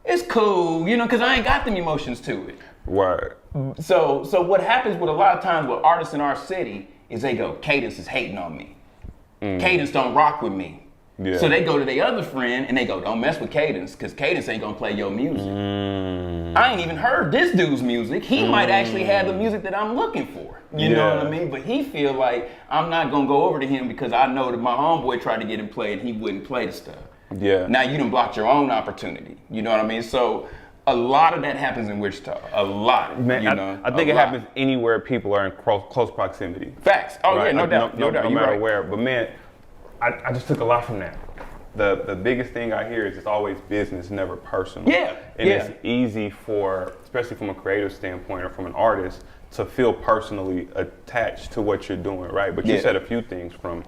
C: it's cool, you know, because I ain't got them emotions to it.
A: Word.
C: So what happens with a lot of times with artists in our city is they go, Cadence is hating on me. Cadence don't rock with me. Yeah. So they go to their other friend and they go, don't mess with Cadence, because Cadence ain't gonna play your music. I ain't even heard this dude's music. He might actually have the music that I'm looking for. You know what I mean? But he feel like I'm not gonna go over to him because I know that my homeboy tried to get him played and he wouldn't play the stuff. Yeah. Now you done blocked your own opportunity. You know what I mean? So a lot of that happens in Wichita. A lot.
A: Man, you know, I think it happens anywhere people are in close proximity.
C: Facts. Oh right? Yeah, no doubt. No doubt.
A: No matter where. But man, I just took a lot from that. The biggest thing I hear is it's always business, never personal. Yeah. And it's easy for, especially from a creative standpoint or from an artist, to feel personally attached to what you're doing, right? But you said a few things from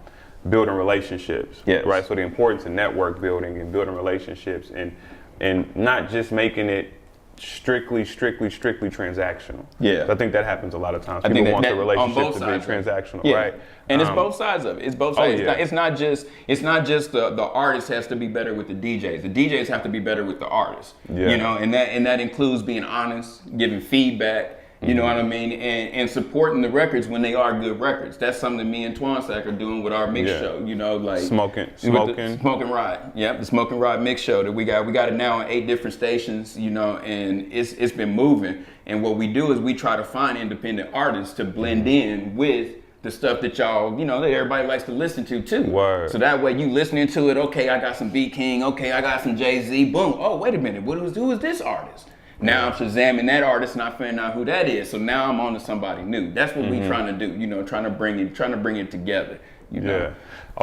A: building relationships, right? So the importance of network building and building relationships and not just making it strictly transactional. Yeah. So I think that happens a lot of times. People want the relationship to be transactional, right?
C: And it's both sides of it. It's both sides. It's not just the artist has to be better with the DJs. The DJs have to be better with the artists. Yeah. You know, and that includes being honest, giving feedback. You know what I mean? And supporting the records when they are good records. That's something that me and Twansack are doing with our mix show. You know, like
A: Smoking
C: Ride. Yep, the Smoking Ride mix show that we got. We got it now on 8 different stations, you know, and it's been moving. And what we do is we try to find independent artists to blend in with the stuff that y'all, you know, that everybody likes to listen to too. Word. So that way you listening to it, okay, I got some B King, okay, I got some Jay-Z, boom. Oh, wait a minute, who is this artist? Now I'm shazamming that artist and I find out who that is. So now I'm on to somebody new. That's what we trying to do, you know, trying to bring it together. You know?
A: Yeah.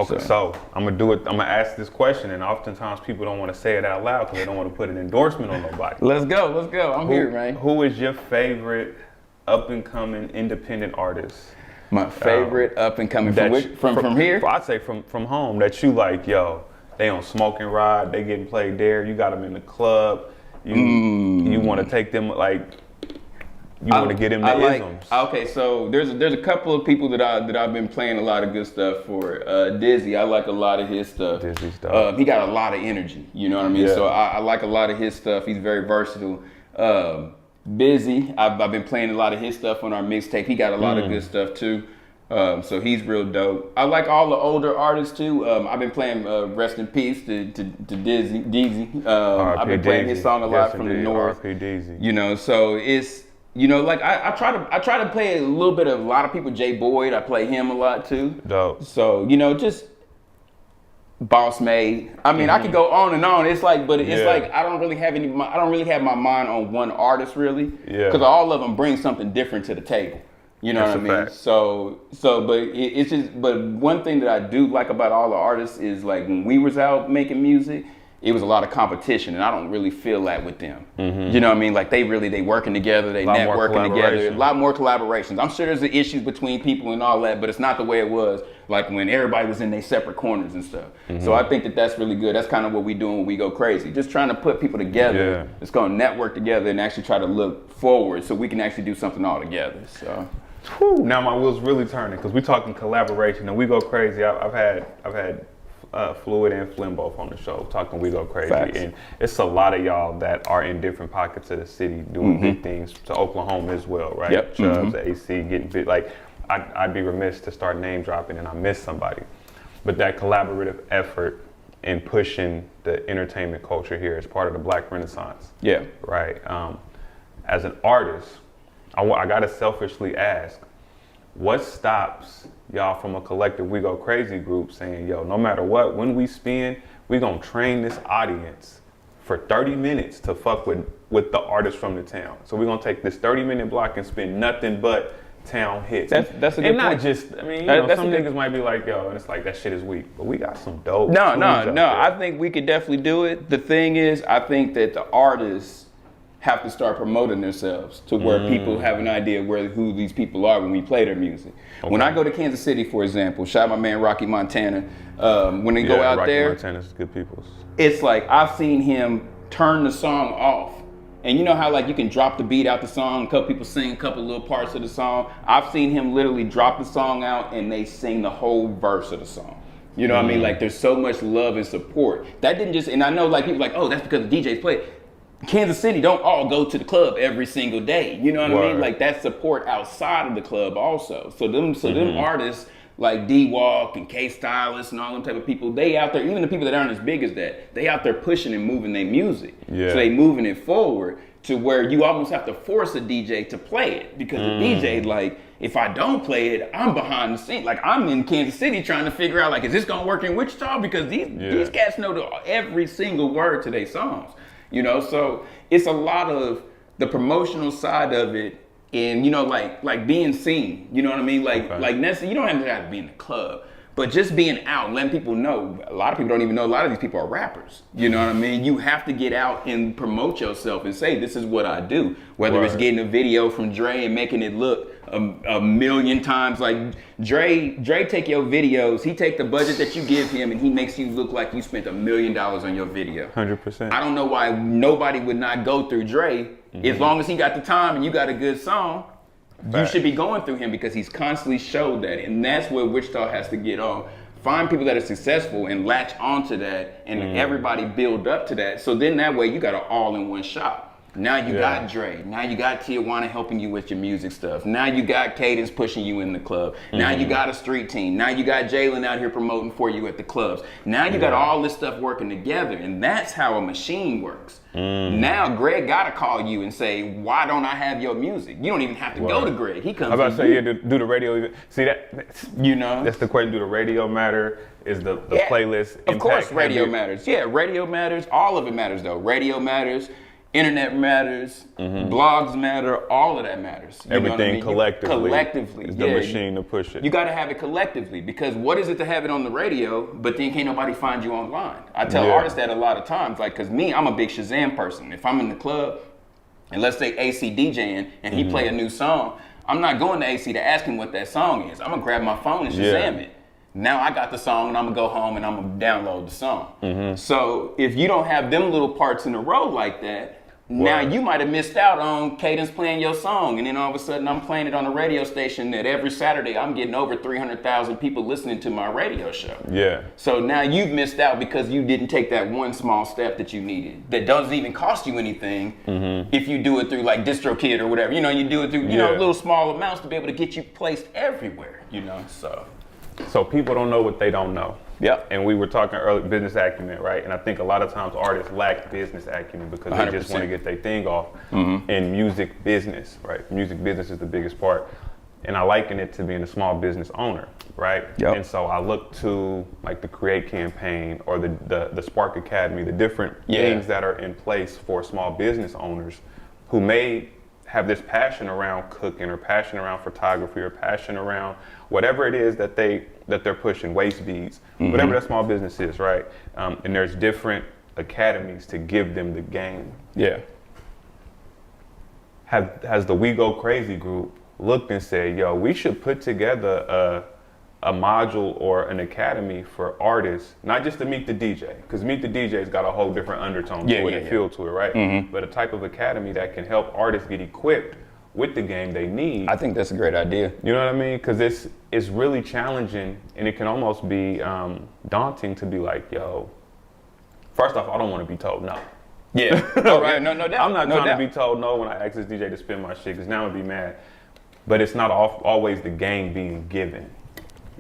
A: Okay, so I'm gonna ask this question, and oftentimes people don't want to say it out loud because they don't want to put an endorsement on nobody.
C: Let's go. I'm here, man.
A: Who is your favorite up and coming independent artist?
C: My favorite up and coming from here?
A: I'd say from home that you like, yo, they on Smoking Ride, they getting played there, you got them in the club. You want to take them, like, you want to get them the isms.
C: Okay, so there's a couple of people that I've been playing a lot of good stuff for. Dizzy, I like a lot of his stuff.
A: Dizzy stuff.
C: He got a lot of energy, you know what I mean? Yeah. So I like a lot of his stuff. He's very versatile. Busy, I've been playing a lot of his stuff on our mixtape. He got a lot of good stuff too. So he's real dope. I like all the older artists too. I've been playing Rest in Peace to Deezy. I've been playing his song a lot from the North. You know, so it's, you know, like I try to play a little bit of a lot of people. Jay Boyd, I play him a lot too.
A: Dope.
C: So, you know, just Boss Made. I mean, I could go on and on. It's like, but it's like I don't really have my mind on one artist really. Yeah. Because all of them bring something different to the table. You know what I mean? Fact. So, but it's just, but one thing that I do like about all the artists is like when we was out making music, it was a lot of competition, and I don't really feel that with them. You know what I mean? Like they working together, they networking together, a lot more collaborations. I'm sure there's the issues between people and all that, but it's not the way it was like when everybody was in their separate corners and stuff. So I think that's really good. That's kind of what we do when we go crazy. Just trying to put people together. It's going to network together and actually try to look forward so we can actually do something all together. So.
A: Whew, now my wheel's really turning because we're talking collaboration and we go crazy. I've had Fluid and Flynn both on the show talking We Go Crazy. Facts. And it's a lot of y'all that are in different pockets of the city doing big things to Oklahoma as well, right? Yep. Chubbs, AC, getting big. Like I'd be remiss to start name dropping and I miss somebody. But that collaborative effort in pushing the entertainment culture here is part of the Black Renaissance. Yeah. Right. As an artist, I gotta selfishly ask, what stops y'all from a collective We Go Crazy group saying, yo, no matter what, when we spin, we gonna train this audience for 30 minutes to fuck with the artists from the town. So we're gonna take this 30-minute block and spin nothing but town hits.
C: That's a good
A: and not
C: point.
A: just, I mean, some niggas might be like, yo, and it's like, that shit is weak. But we got some dope tunes out there.
C: I think we could definitely do it. The thing is, I think that the artists have to start promoting themselves to where people have an idea who these people are when we play their music. Okay. When I go to Kansas City, for example, shout out my man Rocky Montana. When they go out
A: Rocky
C: there,
A: Montana's good people.
C: It's like I've seen him turn the song off. And you know how like you can drop the beat out the song, a couple people sing a couple little parts of the song. I've seen him literally drop the song out and they sing the whole verse of the song. You know what I mean? Like there's so much love and support. That didn't just, and I know like people like, oh, that's because the DJs play. Kansas City don't all go to the club every single day. You know what I mean? Like that support outside of the club also. So them artists like D-Walk and K-Stylist and all them type of people, they out there, even the people that aren't as big as that, they out there pushing and moving their music. Yeah. So they moving it forward to where you almost have to force a DJ to play it. Because the DJ, like, if I don't play it, I'm behind the scene. Like, I'm in Kansas City trying to figure out, like, is this gonna work in Wichita? Because these cats know every single word to their songs. You know, so it's a lot of the promotional side of it. And, you know, like being seen, you know what I mean? Like necessarily, you don't have to be in the club, but just being out, letting people know. A lot of people don't even know a lot of these people are rappers. You know what I mean? You have to get out and promote yourself and say, this is what I do. Whether it's getting a video from Dre and making it look a million times. Like Dre take your videos, he take the budget that you give him and he makes you look like you spent $1 million on your video.
A: 100%.
C: I don't know why nobody would not go through Dre. As long as he got the time and you got a good song, you should be going through him because he's constantly showed that. And that's where Wichita has to get on. Find people that are successful and latch onto that and everybody build up to that. So then that way you got an all-in-one shop. Now you got Dre. Now you got Tijuana helping you with your music stuff. Now you got Cadence pushing you in the club. Now you got a street team. Now you got Jalen out here promoting for you at the clubs. Now you got all this stuff working together, and that's how a machine works. Now Greg gotta call you and say, why don't I have your music? You don't even have to go to Greg. He comes.
A: I'm about to say, do the radio. See that?
C: You know,
A: that's the question. Do the radio matter? Is the playlist?
C: Of course, radio matters. Yeah, radio matters. All of it matters though. Radio matters. Internet matters, blogs matter, all of that matters.
A: Everything collectively is the
C: yeah,
A: machine to push it.
C: You got to have it collectively because what is it to have it on the radio, but then can't nobody find you online? I tell artists that a lot of times, like, because me, I'm a big Shazam person. If I'm in the club, and let's say AC DJing, and he play a new song, I'm not going to AC to ask him what that song is. I'm going to grab my phone and Shazam it. Now I got the song and I'm gonna go home and I'm gonna download the song. So if you don't have them little parts in a row like that, now you might have missed out on Cadence playing your song, and then all of a sudden I'm playing it on a radio station that every Saturday I'm getting over 300,000 people listening to my radio show. Yeah. So now you've missed out because you didn't take that one small step that you needed that doesn't even cost you anything if you do it through like DistroKid or whatever. You know, you do it through, you know, little small amounts to be able to get you placed everywhere, you know,
A: So people don't know what they don't know. Yep. And we were talking earlier, business acumen, right? And I think a lot of times artists lack business acumen because 100%. They just want to get their thing off in music business, right? Music business is the biggest part. And I liken it to being a small business owner, right? Yep. And so I look to like the Create campaign or the Spark Academy, the different things that are in place for small business owners who may have this passion around cooking or passion around photography or passion around whatever it is that they're pushing, waist beads, whatever that small business is, right? And there's different academies to give them the game. Yeah. Has the We Go Crazy group looked and said, yo, we should put together a module or an academy for artists, not just to Meet the DJ, because Meet the DJ's got a whole different undertone to it and feel to it, right? But a type of academy that can help artists get equipped with the game they need.
C: I think that's a great idea.
A: You know what I mean? Because it's really challenging, and it can almost be daunting to be like, yo, first off, I don't want to be told no.
C: Yeah. Right. No doubt.
A: I'm not trying to be told no when I ask this DJ to spin my shit, because now I'd be mad. But it's not always the game being given.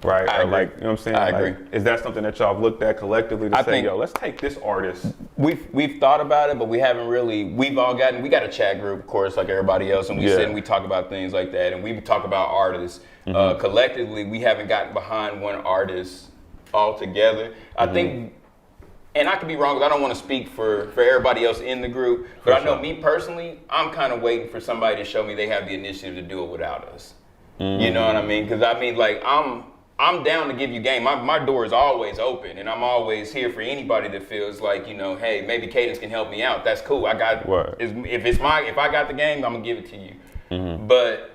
A: Right?
C: I agree.
A: Like, you know what I'm saying?
C: I agree.
A: Is that something that y'all have looked at collectively to say, yo, let's take this artist?
C: We've thought about it, but we haven't really, we got a chat group, of course, like everybody else, and we sit and we talk about things like that, and we talk about artists. Collectively, we haven't gotten behind one artist altogether. I think, and I could be wrong, because I don't want to speak for everybody else in the group, but I know me personally, I'm kind of waiting for somebody to show me they have the initiative to do it without us. You know what I mean? Because I mean, like, I'm down to give you game. My door is always open, and I'm always here for anybody that feels like, you know, hey, maybe Cadence can help me out. That's cool. I got if I got the game, I'm gonna give it to you. But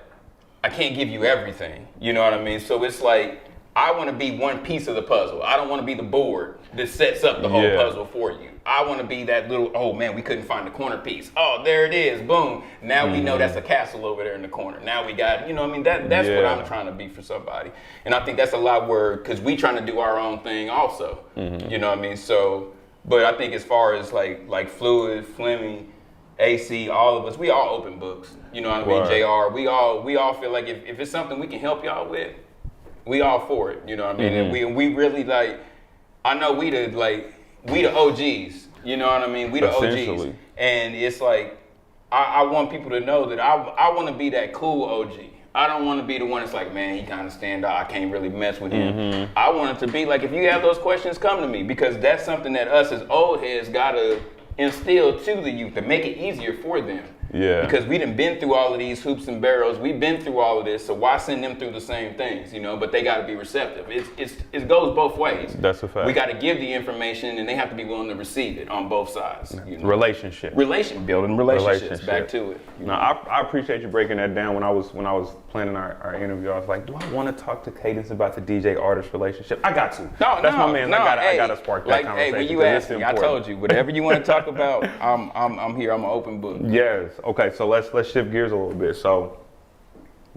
C: I can't give you everything. You know what I mean? So it's like, I want to be one piece of the puzzle. I don't want to be the board that sets up the whole puzzle for you. I want to be that little, oh man, we couldn't find the corner piece. Oh, there it is, boom. Now we know that's a castle over there in the corner. Now we got, you know what I mean? That's what I'm trying to be for somebody. And I think that's a lot where, because we trying to do our own thing also. You know what I mean? So, but I think as far as like Fluid, Fleming, AC, all of us, we all open books. You know what I mean? JR, we all feel like if it's something we can help y'all with, we all for it. You know what I mean? And we really like, I know we the OGs. You know what I mean? We the OGs. And it's like, I want people to know that I want to be that cool OG. I don't want to be the one that's like, man, he kind of stand out. I can't really mess with him. I want it to be like, if you have those questions, come to me, because that's something that us as old heads got to instill to the youth to make it easier for them. Yeah. Because we done been through all of these hoops and barrels. We've been through all of this, so why send them through the same things, you know? But they got to be receptive. It goes both ways. That's a fact. We got to give the information, and they have to be willing to receive it on both sides. You know? Building relationships. Back to it.
A: No, I appreciate you breaking that down. When I was planning our interview, I was like, do I want to talk to Cadence about the DJ artist relationship? I got to. That's my man. I got to spark that conversation.
C: Hey, when you asked me, I told you, whatever you want to talk about, I'm here. I'm an open book.
A: Yes. Okay, so let's shift gears a little bit. So,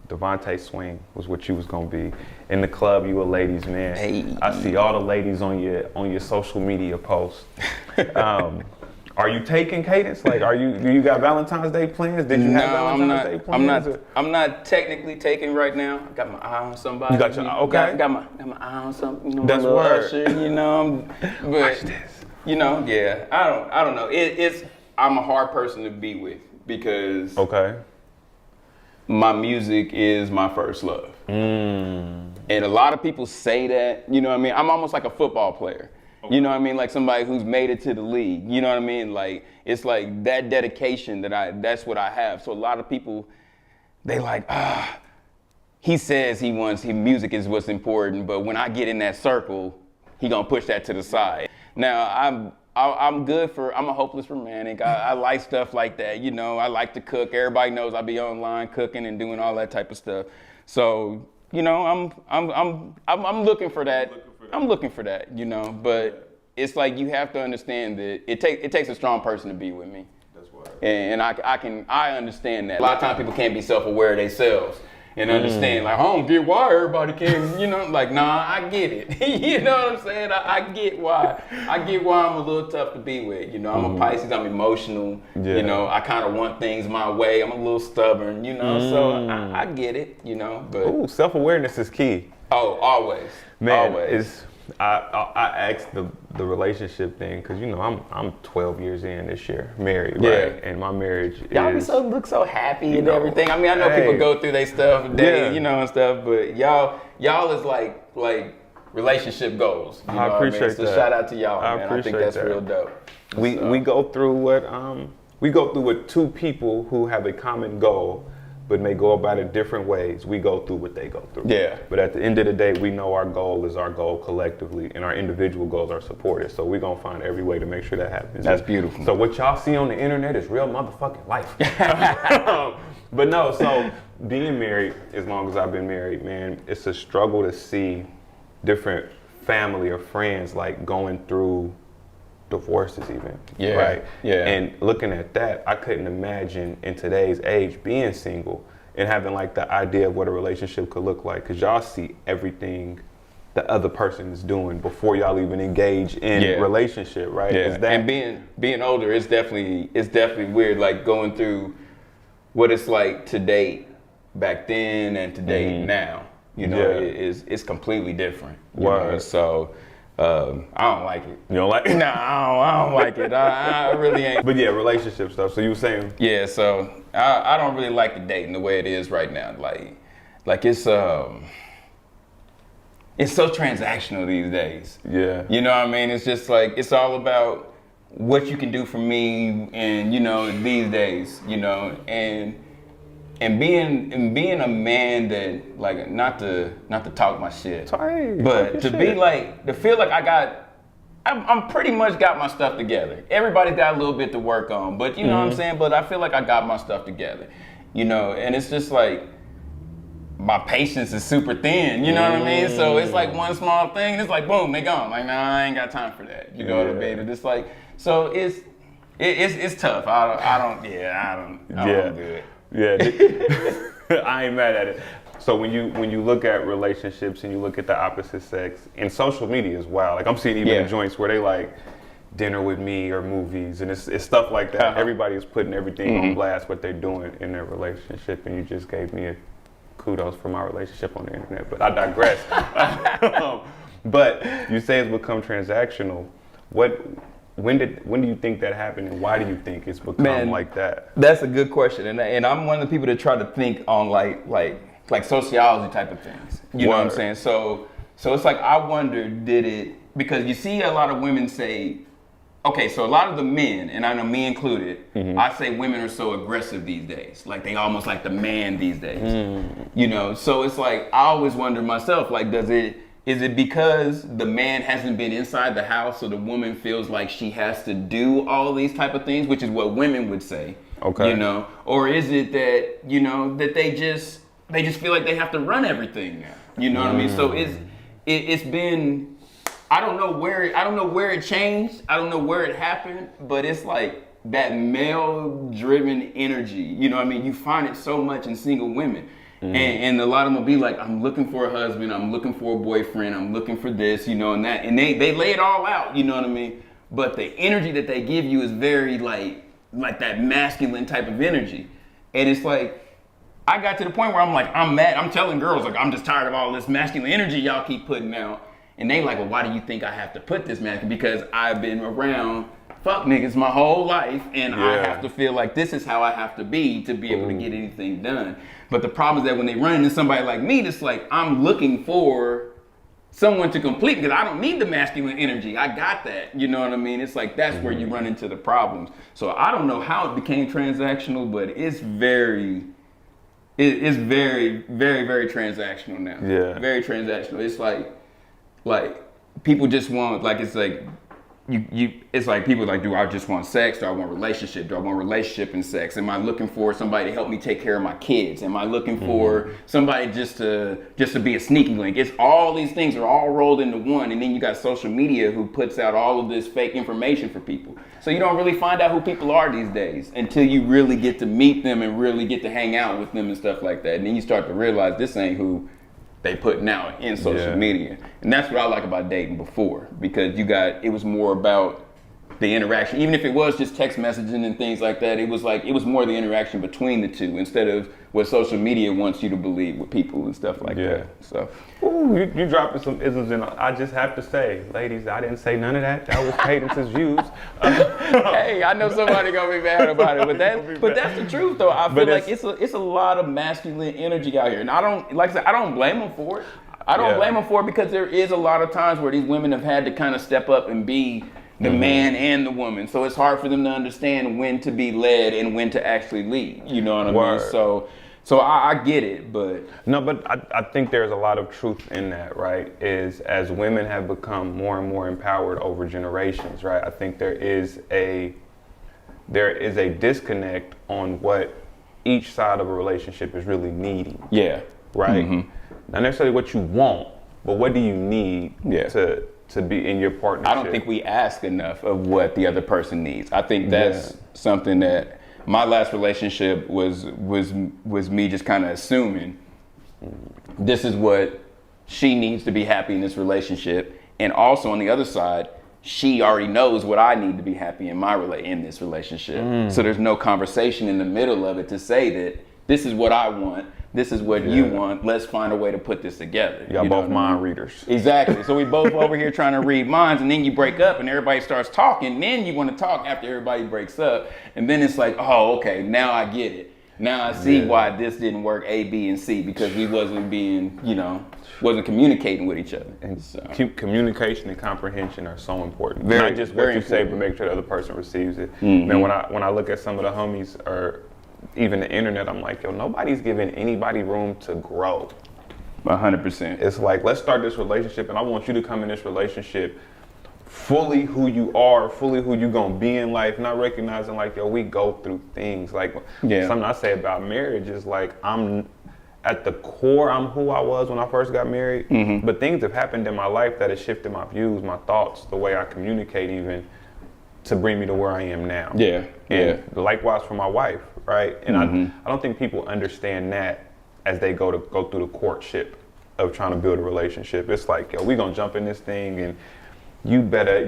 A: Devontae Swing was what you was gonna be. In the club, you a ladies' man.
C: Hey.
A: I see all the ladies on your social media posts. Are you taking Cadence? Like, do you got Valentine's Day plans? Did you have Valentine's Day plans?
C: I'm not technically taking right now. I got my eye on somebody.
A: You got your okay.
C: Got my eye on something. You know,
A: that's word.
C: Usher, you know, but watch this. You know, yeah. I don't know. I'm a hard person to be with. Because my music is my first love. And a lot of people say that, you know what I mean? I'm almost like a football player. You know what I mean? Like somebody who's made it to the league. You know what I mean? Like, it's like that dedication that's what I have. So a lot of people, they like, he says his music is what's important, but when I get in that circle, he gonna push that to the side. Now, I'm a hopeless romantic. I like stuff like that. You know, I like to cook. Everybody knows I be online cooking and doing all that type of stuff. So, you know, I'm looking for that. I'm looking for that, you know, but it's like you have to understand that it takes a strong person to be with me. That's why. And I understand that. A lot of times people can't be self-aware of themselves. And understand, like, I don't get why everybody can, you know, like, nah, I get it. You know what I'm saying? I get why. I get why I'm a little tough to be with. You know, I'm a Pisces, I'm emotional. Yeah. You know, I kind of want things my way. I'm a little stubborn, you know, so I get it, you know. But
A: self-awareness is key.
C: Oh, always.
A: Man,
C: always.
A: I asked the relationship thing because, you know, I'm 12 years in this year, married, right? And my marriage
C: y'all look so happy and everything. I mean, I know people go through their stuff, you know, and stuff, but y'all is like relationship goals. You know
A: I appreciate that.
C: So shout out to y'all, man. I think that's real dope.
A: We go through what two people who have a common goal, but may go about it different ways. We go through what they go through. Yeah. But at the end of the day, we know our goal is our goal collectively, and our individual goals are supported. So we're gonna find every way to make sure that happens.
C: That's beautiful.
A: So what y'all see on the internet is real motherfucking life. But no, so being married, as long as I've been married, man, it's a struggle to see different family or friends like going through divorces even, right? Yeah. And looking at that, I couldn't imagine in today's age being single and having like the idea of what a relationship could look like, because y'all see everything the other person is doing before y'all even engage in relationship, right?
C: Yeah. And being older, it's definitely weird, like going through what it's like to date back then and to date now. You know, it's completely different. You know? So. I don't like it.
A: You don't like it?
C: No, I don't like it. I really ain't.
A: But yeah, relationship stuff. So you were saying?
C: Yeah, so I don't really like the dating the way it is right now. Like it's so transactional these days. Yeah. You know what I mean? It's just like, it's all about what you can do for me and, you know, these days, you know, and And being a man that, like, not to talk my shit,
A: Sorry,
C: but to be like, to feel like I'm pretty much got my stuff together. Everybody's got a little bit to work on, but you know what I'm saying? But I feel like I got my stuff together, you know, and it's just like, my patience is super thin, you know what I mean? So it's like one small thing, it's like, boom, they gone. Like, nah, I ain't got time for that. You know what I mean? And it's like, so it's tough. I don't do it.
A: Yeah, I ain't mad at it. So when you look at relationships and you look at the opposite sex, and social media as well, like I'm seeing even in joints where they like dinner with me or movies, and it's stuff like that. Everybody is putting everything on blast what they're doing in their relationship, and you just gave me a kudos for my relationship on the internet, but I digress. But you say it's become transactional. When do you think that happened, and why do you think it's become like that?
C: That's a good question, and I'm one of the people that try to think on like sociology type of things. You know what I'm saying? So it's like, I wonder, did it, because you see a lot of women say, okay, so a lot of the men, and I know me included, I say women are so aggressive these days. Like, they almost like the man these days. You know, so it's like, I always wonder myself, like, is it because the man hasn't been inside the house, so the woman feels like she has to do all these type of things, which is what women would say. Okay. You know, or is it that, you know, that they just feel like they have to run everything now. You know what I mean? So it's been, I don't know where it changed. I don't know where it happened, but it's like that male-driven energy. You know what I mean? You find it so much in single women. And a lot of them will be like, I'm looking for a husband, I'm looking for a boyfriend, I'm looking for this, you know, and that. And they lay it all out, you know what I mean? But the energy that they give you is very like that masculine type of energy. And it's like, I got to the point where I'm like, I'm mad. I'm telling girls, like, I'm just tired of all this masculine energy y'all keep putting out. And they like, well, why do you think I have to put this masculine? Because I've been around fuck niggas my whole life, and I have to feel like this is how I have to be able to get anything done. But the problem is that when they run into somebody like me, it's like, I'm looking for someone to complete, because I don't need the masculine energy. I got that, you know what I mean? It's like, that's where you run into the problems. So I don't know how it became transactional, but it's very, very, very transactional now. Yeah. Very transactional. It's like people just want, like, it's like, it's like people like, do I just want sex? Do I want relationship? Do I want relationship and sex? Am I looking for somebody to help me take care of my kids? Am I looking for somebody just to be a sneaky link? It's all these things are all rolled into one, and then you got social media who puts out all of this fake information for people. So you don't really find out who people are these days until you really get to meet them and really get to hang out with them and stuff like that. And then you start to realize this ain't who they putting out in social media. And that's what I like about dating before, because it was more about the interaction. Even if it was just text messaging and things like that, it was more the interaction between the two instead of what social media wants you to believe with people and stuff like that. So,
A: you dropping some isms in. I just have to say, ladies, I didn't say none of that. That was Cadence's views.
C: Hey, I know somebody gonna be mad about it, but that's the truth though. I feel like it's a lot of masculine energy out here, and I don't blame them for it. I don't blame them for it, because there is a lot of times where these women have had to kind of step up and be the man and the woman. So it's hard for them to understand when to be led and when to actually lead. You know what I mean? So I get it, but...
A: No, but I think there's a lot of truth in that, right? Is as women have become more and more empowered over generations, right? I think there is a disconnect on what each side of a relationship is really needing.
C: Yeah.
A: Right? Not necessarily what you want, but what do you need to be in your partnership?
C: I don't think we ask enough of what the other person needs. I think that's something that my last relationship was me just kind of assuming this is what she needs to be happy in this relationship, and also on the other side, she already knows what I need to be happy in this relationship. So there's no conversation in the middle of it to say that this is what I want. This is what you want. Let's find a way to put this together.
A: Y'all both mind readers.
C: Exactly. So we both over here trying to read minds, and then you break up and everybody starts talking. Then you want to talk after everybody breaks up. And then it's like, oh, okay, now I get it. Now I see why this didn't work A, B, and C, because we wasn't communicating with each other.
A: And so communication and comprehension are so important. Not just what you say, but make sure the other person receives it. Man, when I look at some of the homies, or even the internet, I'm like, yo, nobody's giving anybody room to grow.
C: 100%.
A: It's like, let's start this relationship, and I want you to come in this relationship fully who you are, fully who you gonna be in life, not recognizing like, yo, we go through things. Like, something I say about marriage is like, I'm at the core, I'm who I was when I first got married, but things have happened in my life that have shifted my views, my thoughts, the way I communicate even, to bring me to where I am now. And likewise for my wife, right? And I don't think people understand that as they go through the courtship of trying to build a relationship. It's like, yo, we gonna jump in this thing, and you better,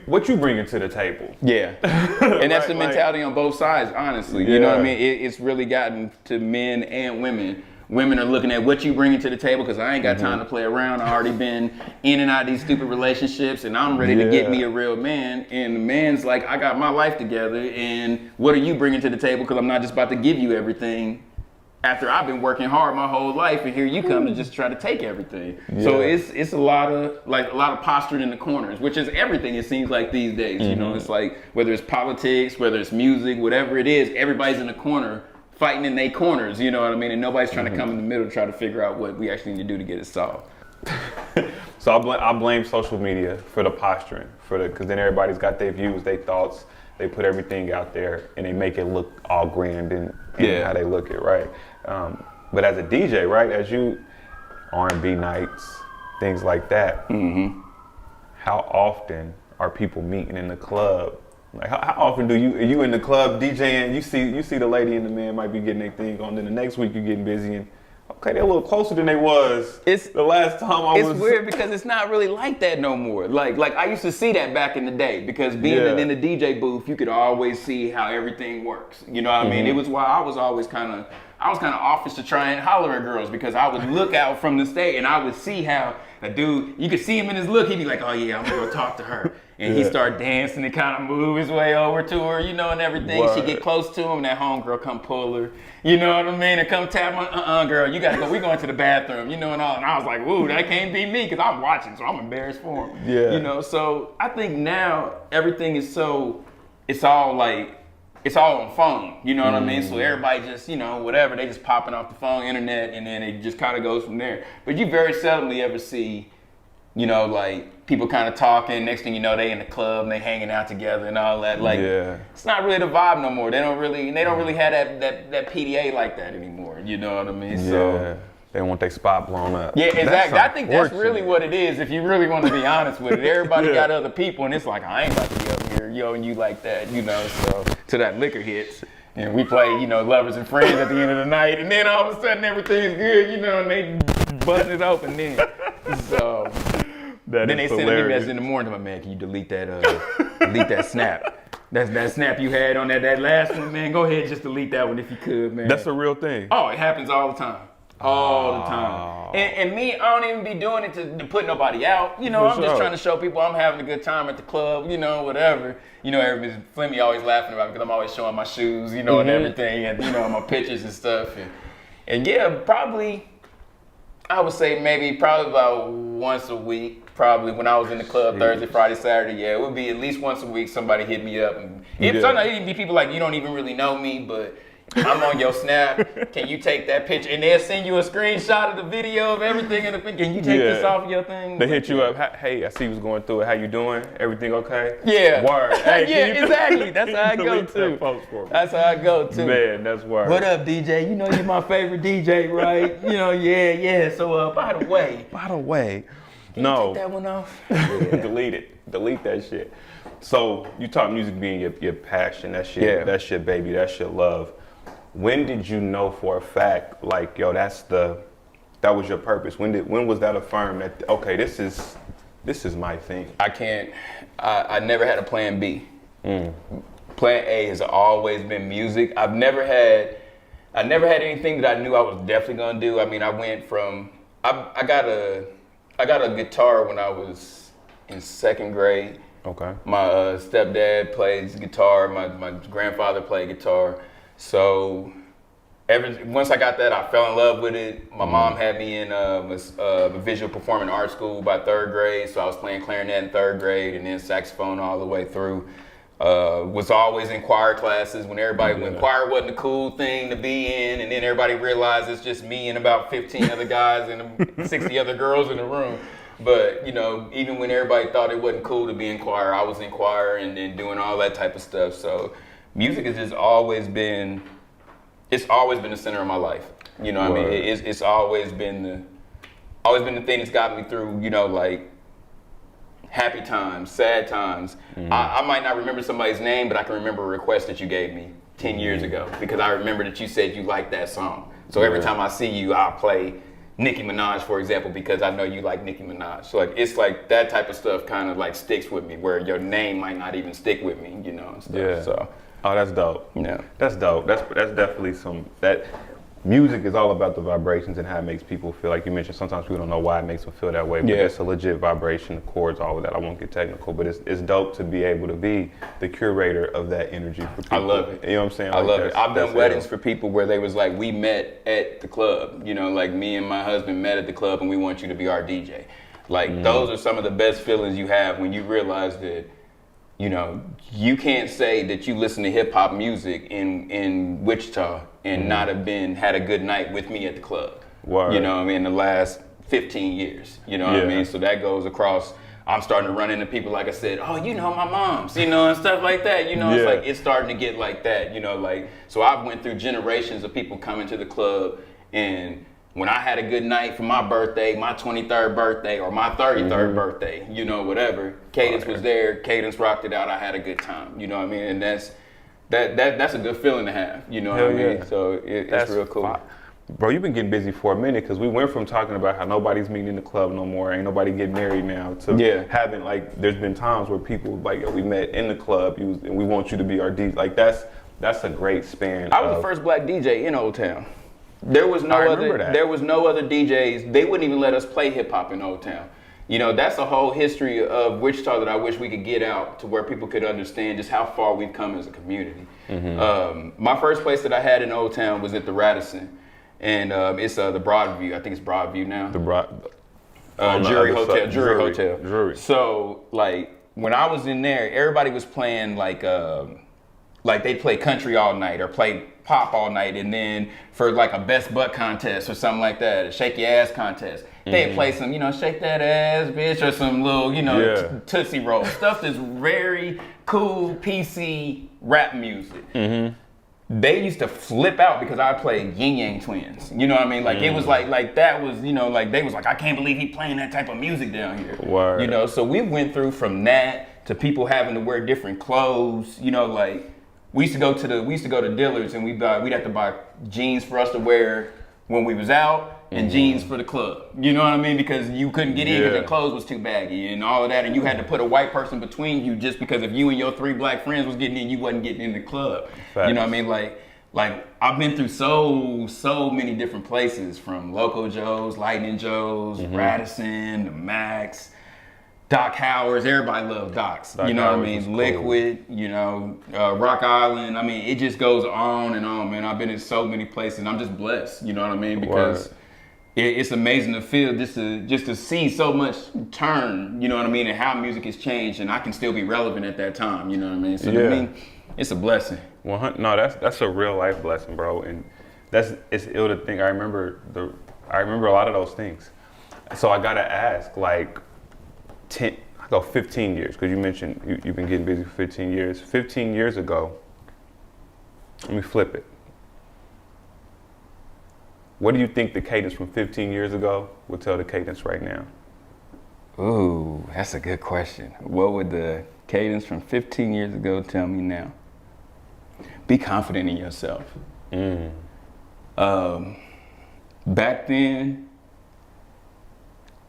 A: what you bringing to the table?
C: And that's the mentality on both sides, honestly. You know what I mean? It's really gotten to men and women. Women are looking at what you bringing to the table, because I ain't got time to play around. I already been in and out of these stupid relationships, and I'm ready to get me a real man. And the man's like, I got my life together, and what are you bringing to the table? Because I'm not just about to give you everything after I've been working hard my whole life, and here you come to just try to take everything. So it's a lot of posturing in the corners, which is everything, it seems like these days. You know, it's like, whether it's politics, whether it's music, whatever it is, everybody's in the corner fighting in their corners, you know what I mean? And nobody's trying to come in the middle to try to figure out what we actually need to do to get it solved.
A: So I blame social media for the posturing, because then everybody's got their views, their thoughts, they put everything out there, and they make it look all grand and how they look it, right? But as a DJ, right, as you, R&B nights, things like that, how often are people meeting in the club? Like, how often are you in the club DJing, you see the lady and the man might be getting their thing on, then the next week you're getting busy, and okay, they're a little closer than they was the last time I was.
C: It's weird because it's not really like that no more. Like I used to see that back in the day, because being in the DJ booth, you could always see how everything works. You know what I mean? It was why I was always kind of offish to try and holler at girls, because I would look out from the stage and I would see how a dude, you could see him in his look, he'd be like, oh yeah, I'm gonna go talk to her. And he'd start dancing and kind of move his way over to her, you know, and everything. She'd get close to him, and that homegirl come pull her, you know what I mean? And come tap my, girl, you gotta go, we going to the bathroom, you know, and all. And I was like, ooh, that can't be me, because I'm watching, so I'm embarrassed for him. You know, so I think now everything is it's all on phone, you know what I mean? So everybody just, you know, whatever, they just popping off the phone, internet, and then it just kind of goes from there. But you very seldomly ever see, you know, like, people kind of talking, next thing you know, they in the club and they hanging out together and all that. Like, it's not really the vibe no more. They don't really have that PDA like that anymore, you know what I mean? So
A: they want their spot blown up.
C: Yeah, exactly. I think that's really what it is, if you really want to be honest with it. Everybody got other people, and it's like, I ain't about to be up here, yo, and you like that, you know, so till that liquor hits. And we play, you know, Lovers and Friends at the end of the night, and then all of a sudden everything's good, you know, and they busting it open then. So then they send me a message in the morning, my man, can you delete that snap? That snap you had on that last one, man, go ahead and just delete that one if you could, man.
A: That's a real thing.
C: Oh, it happens all the time. All the time. And me, I don't even be doing it to put nobody out. You know, I'm just trying to show people I'm having a good time at the club, you know, whatever. You know, everybody's Flemmy always laughing about it because I'm always showing my shoes, you know, and everything, and, you know, my pictures and stuff. And yeah, probably, I would say maybe probably about once a week. Probably when I was in the club Thursday, Friday, Saturday, it would be at least once a week somebody hit me up. And sometimes it'd be people like, you don't even really know me, but I'm on your Snap. Can you take that picture? And they'll send you a screenshot of the video of everything. Can you take this off your thing?
A: They hit you up. Hey, I see what's going through it. How you doing? Everything okay?
C: Yeah.
A: Word. Hey,
C: exactly. That's how I go too. That's how I go too.
A: Man, that's word.
C: What up, DJ? You know you're my favorite DJ, right? You know, yeah. So by the way. Can you take that one off?
A: Delete it. Delete that shit. So you talk music being your passion. That's your baby. That's your love. When did you know for a fact, like, yo, that was your purpose? When was that affirmed that, okay, this is my thing?
C: I never had a plan B. Plan A has always been music. I never had anything that I knew I was definitely gonna do. I mean, I went from, I got a guitar when I was in second grade.
A: Okay.
C: My stepdad plays guitar. My grandfather played guitar. So once I got that, I fell in love with it. My mom had me in a visual performing art school by third grade. So I was playing clarinet in third grade and then saxophone all the way through. Was always in choir classes when when choir wasn't a cool thing to be in, and then everybody realized it's just me and about 15 other guys and 60 other girls in the room. But, you know, even when everybody thought it wasn't cool to be in choir, I was in choir and then doing all that type of stuff. So music has just always been the center of my life. You know what I mean? It's always been the thing that's got me through, you know, like, happy times, sad times. I might not remember somebody's name, but I can remember a request that you gave me 10 years ago because I remember that you said you liked that song. So every time I see you, I'll play Nicki Minaj, for example, because I know you like Nicki Minaj. So like it's like that type of stuff kind of like sticks with me, where your name might not even stick with me, you know, and stuff.
A: Yeah.
C: So,
A: oh, that's dope.
C: Yeah,
A: that's dope. That's definitely that. Music is all about the vibrations and how it makes people feel. Like you mentioned, sometimes people don't know why it makes them feel that way, but it's a legit vibration, the chords, all of that. I won't get technical, but it's dope to be able to be the curator of that energy for people.
C: I love it.
A: You know what I'm saying?
C: I love it. I've done weddings for people where they was like, we met at the club. You know, like me and my husband met at the club and we want you to be our DJ. Like those are some of the best feelings you have when you realize that, you know, you can't say that you listen to hip hop music in Wichita and not have had a good night with me at the club.
A: Word.
C: You know what I mean? The last 15 years. You know what I mean? So that goes across. I'm starting to run into people, like I said, oh, you know, my mom's, you know, and stuff like that. You know, it's like, it's starting to get like that, you know, like, so I've went through generations of people coming to the club, and when I had a good night for my birthday, my 23rd birthday, or my 33rd birthday, you know, whatever, Cadence was there, Cadence rocked it out, I had a good time, you know what I mean? And that's a good feeling to have, you know what I mean? So it's real cool.
A: Bro, you've been getting busy for a minute, because we went from talking about how nobody's meeting in the club no more, ain't nobody getting married now, to having, like, there's been times where people, like, we met in the club, and we want you to be our DJ. Like, that's a great span.
C: I was the first black DJ in Old Town. There was no other DJs. They wouldn't even let us play hip hop in Old Town. You know, that's a whole history of Wichita that I wish we could get out to where people could understand just how far we've come as a community. My first place that I had in Old Town was at the Radisson, and it's the Broadview. I think it's Broadview now. Jury Hotel. So like when I was in there, everybody was playing like they play country all night or play pop all night, and then for like a best butt contest or something like that, a shake your ass contest, they'd play some, you know, shake that ass bitch, or some little, you know, Tootsie Roll stuff that's very cool PC rap music. They used to flip out because I played Yin Yang Twins. You know what I mean? Like it was like that was, you know, like they was like, I can't believe he playing that type of music down here.
A: Word.
C: You know, so we went through from that to people having to wear different clothes, you know, like we used to go to Dillard's, and we'd have to buy jeans for us to wear when we was out, and jeans for the club. You know what I mean? Because you couldn't get in because your clothes was too baggy and all of that, and you had to put a white person between you just because if you and your 3 black friends was getting in, you wasn't getting in the club. Facts. You know what I mean? Like I've been through so many different places, from Loco Joe's, Lightning Joe's, Radisson, the Max, Doc Howard's. Everybody loves Doc's. You know what I mean? Liquid, you know, Rock Island. I mean, it just goes on and on, man. I've been in so many places, and I'm just blessed. You know what I mean? Because it's amazing to feel, just to see so much turn. You know what I mean? And how music has changed, and I can still be relevant at that time. You know what I mean? So to me, it's a blessing.
A: No, that's a real life blessing, bro. And it's ill to think. I remember a lot of those things. So I gotta ask, like, 15 years, because you mentioned you've been getting busy for 15 years. 15 years ago, let me flip it. What do you think the Cadence from 15 years ago would tell the Cadence right now?
C: Ooh, that's a good question. What would the Cadence from 15 years ago tell me now? Be confident in yourself. Back then,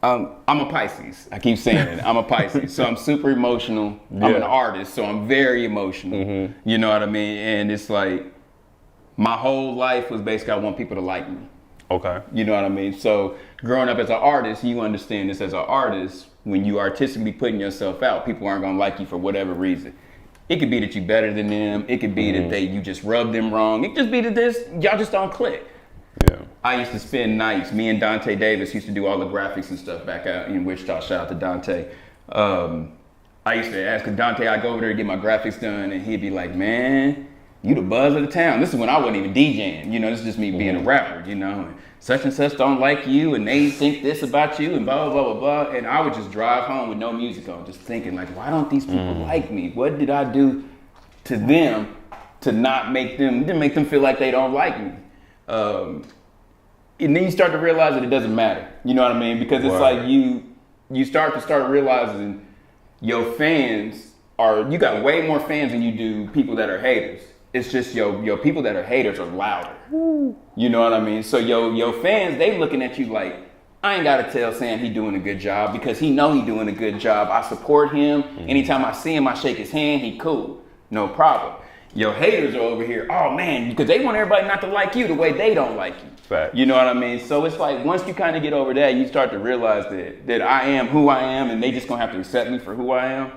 C: I'm a Pisces. I keep saying it. I'm a Pisces. So I'm super emotional. I'm an artist, so I'm very emotional. You know what I mean? And it's like, my whole life was basically, I want people to like me.
A: Okay.
C: You know what I mean? So growing up as an artist, you understand this as an artist, when you artistically putting yourself out, people aren't gonna like you for whatever reason. It could be that you're better than them. It could be that you just rubbed them wrong. It could just be that y'all just don't click.
A: Yeah.
C: I used to spend nights, me and Dante Davis used to do all the graphics and stuff back out in Wichita. Shout out to Dante. I used to ask Dante, I'd go over there to get my graphics done, and he'd be like, man, you the buzz of the town. This is when I wasn't even DJing, you know, this is just me being a rapper, you know, and such and such don't like you, and they think this about you, and blah, blah, blah, blah, blah. And I would just drive home with no music on, just thinking like, why don't these people like me? What did I do to them to not make them feel like they don't like me? And then you start to realize that it doesn't matter, you know what I mean? Because it's like you start realizing your fans you got way more fans than you do people that are haters. It's just your people that are haters are louder. You know what I mean? So your fans, they looking at you like, I ain't gotta tell Sam he doing a good job because he know he doing a good job. I support him. Anytime I see him, I shake his hand, he cool. No problem. Your haters are over here, oh man, because they want everybody not to like you the way they don't like you.
A: Fact.
C: You know what I mean? So it's like, once you kind of get over that, you start to realize that I am who I am, and they just gonna have to accept me for who I am.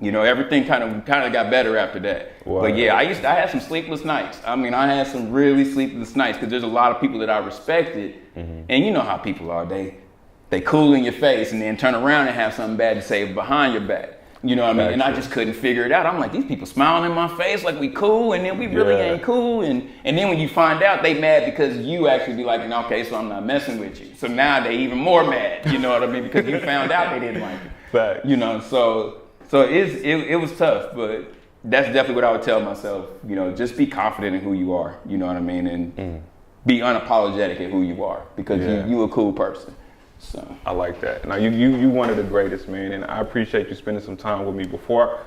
C: You know, everything kind of got better after that. Wow. But yeah, I had some sleepless nights. I mean, I had some really sleepless nights because there's a lot of people that I respected, and you know how people are. They cool in your face and then turn around and have something bad to say behind your back. You know what I mean? And I just couldn't figure it out. I'm like, these people smiling in my face like we cool, and then we really ain't cool. And then when you find out, they mad because you actually be like, okay, so I'm not messing with you. So now they even more mad. You know what I mean? Because you found out they didn't like you.
A: Fact.
C: You know, so it was tough, but that's definitely what I would tell myself. You know, just be confident in who you are. You know what I mean? And be unapologetic in who you are because you a cool person. So
A: I like that. Now you one of the greatest, man, and I appreciate you spending some time with me. Before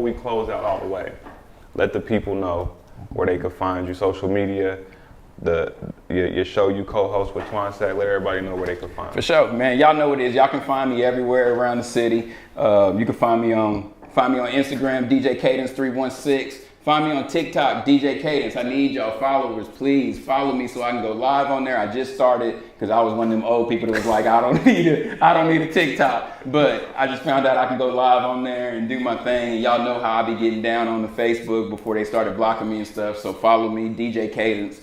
A: we close out all the way, let the people know where they can find you, social media, your show you co-host with Twansec. Let everybody know where they can find you.
C: For sure, man. Y'all know what it is. Y'all can find me everywhere around the city. You can find me on Instagram, DJ Cadence 316. Find me on TikTok, DJ Cadence. I need y'all followers. Please follow me so I can go live on there. I just started because I was one of them old people that was like, I don't need a TikTok. But I just found out I can go live on there and do my thing. And y'all know how I be getting down on the Facebook before they started blocking me and stuff. So follow me, DJ Cadence.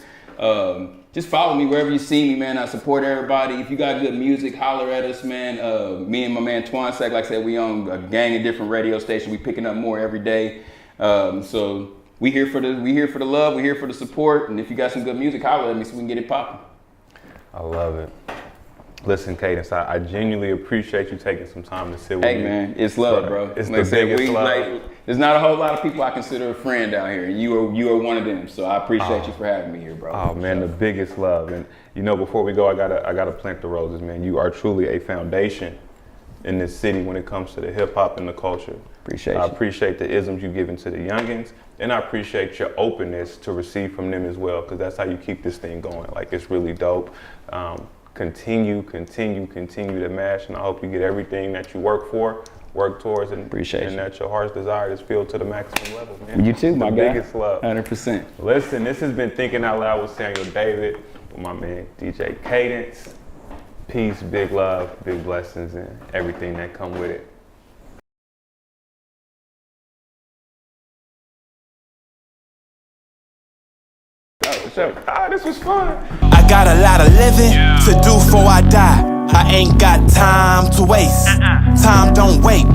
C: Just follow me wherever you see me, man. I support everybody. If you got good music, holler at us, man. Me and my man Twansec, like I said, we own a gang of different radio stations. We picking up more every day. So we here for the love, we here for the support, and if you got some good music, holler at me so we can get it popping.
A: I love it. Listen, Cadence, I genuinely appreciate you taking some time to sit with me.
C: Hey man, it's love, bro.
A: It's the biggest love.
C: There's not a whole lot of people I consider a friend out here, and you are one of them. So I appreciate you for having me here, bro.
A: Oh man, the biggest love. And you know, before we go, I gotta plant the roses, man. You are truly a foundation in this city when it comes to the hip hop and the culture. I appreciate the isms you give into the youngins, and I appreciate your openness to receive from them as well, because that's how you keep this thing going. Like, it's really dope. Continue to mash, and I hope you get everything that you work towards, and that your heart's desire is filled to the maximum level, man.
C: You too, my guy.
A: Biggest love.
C: 100%.
A: Listen, this has been Thinking Out Loud with Samuel David, with my man DJ Cadence. Peace, big love, big blessings, and everything that come with it. This was fun.
B: I got a lot of living to do before I die. I ain't got time to waste. Time don't wait.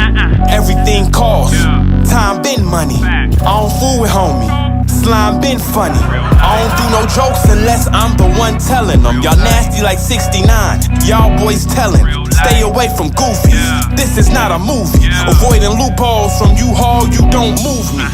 B: Everything costs. Time been money. I don't fool with homie. Slime been funny. I don't do no jokes unless I'm the one telling them. Y'all nasty like 69. Y'all boys telling. Stay away from goofies. This is not a movie. Avoiding loopholes from U-Haul, you don't move me.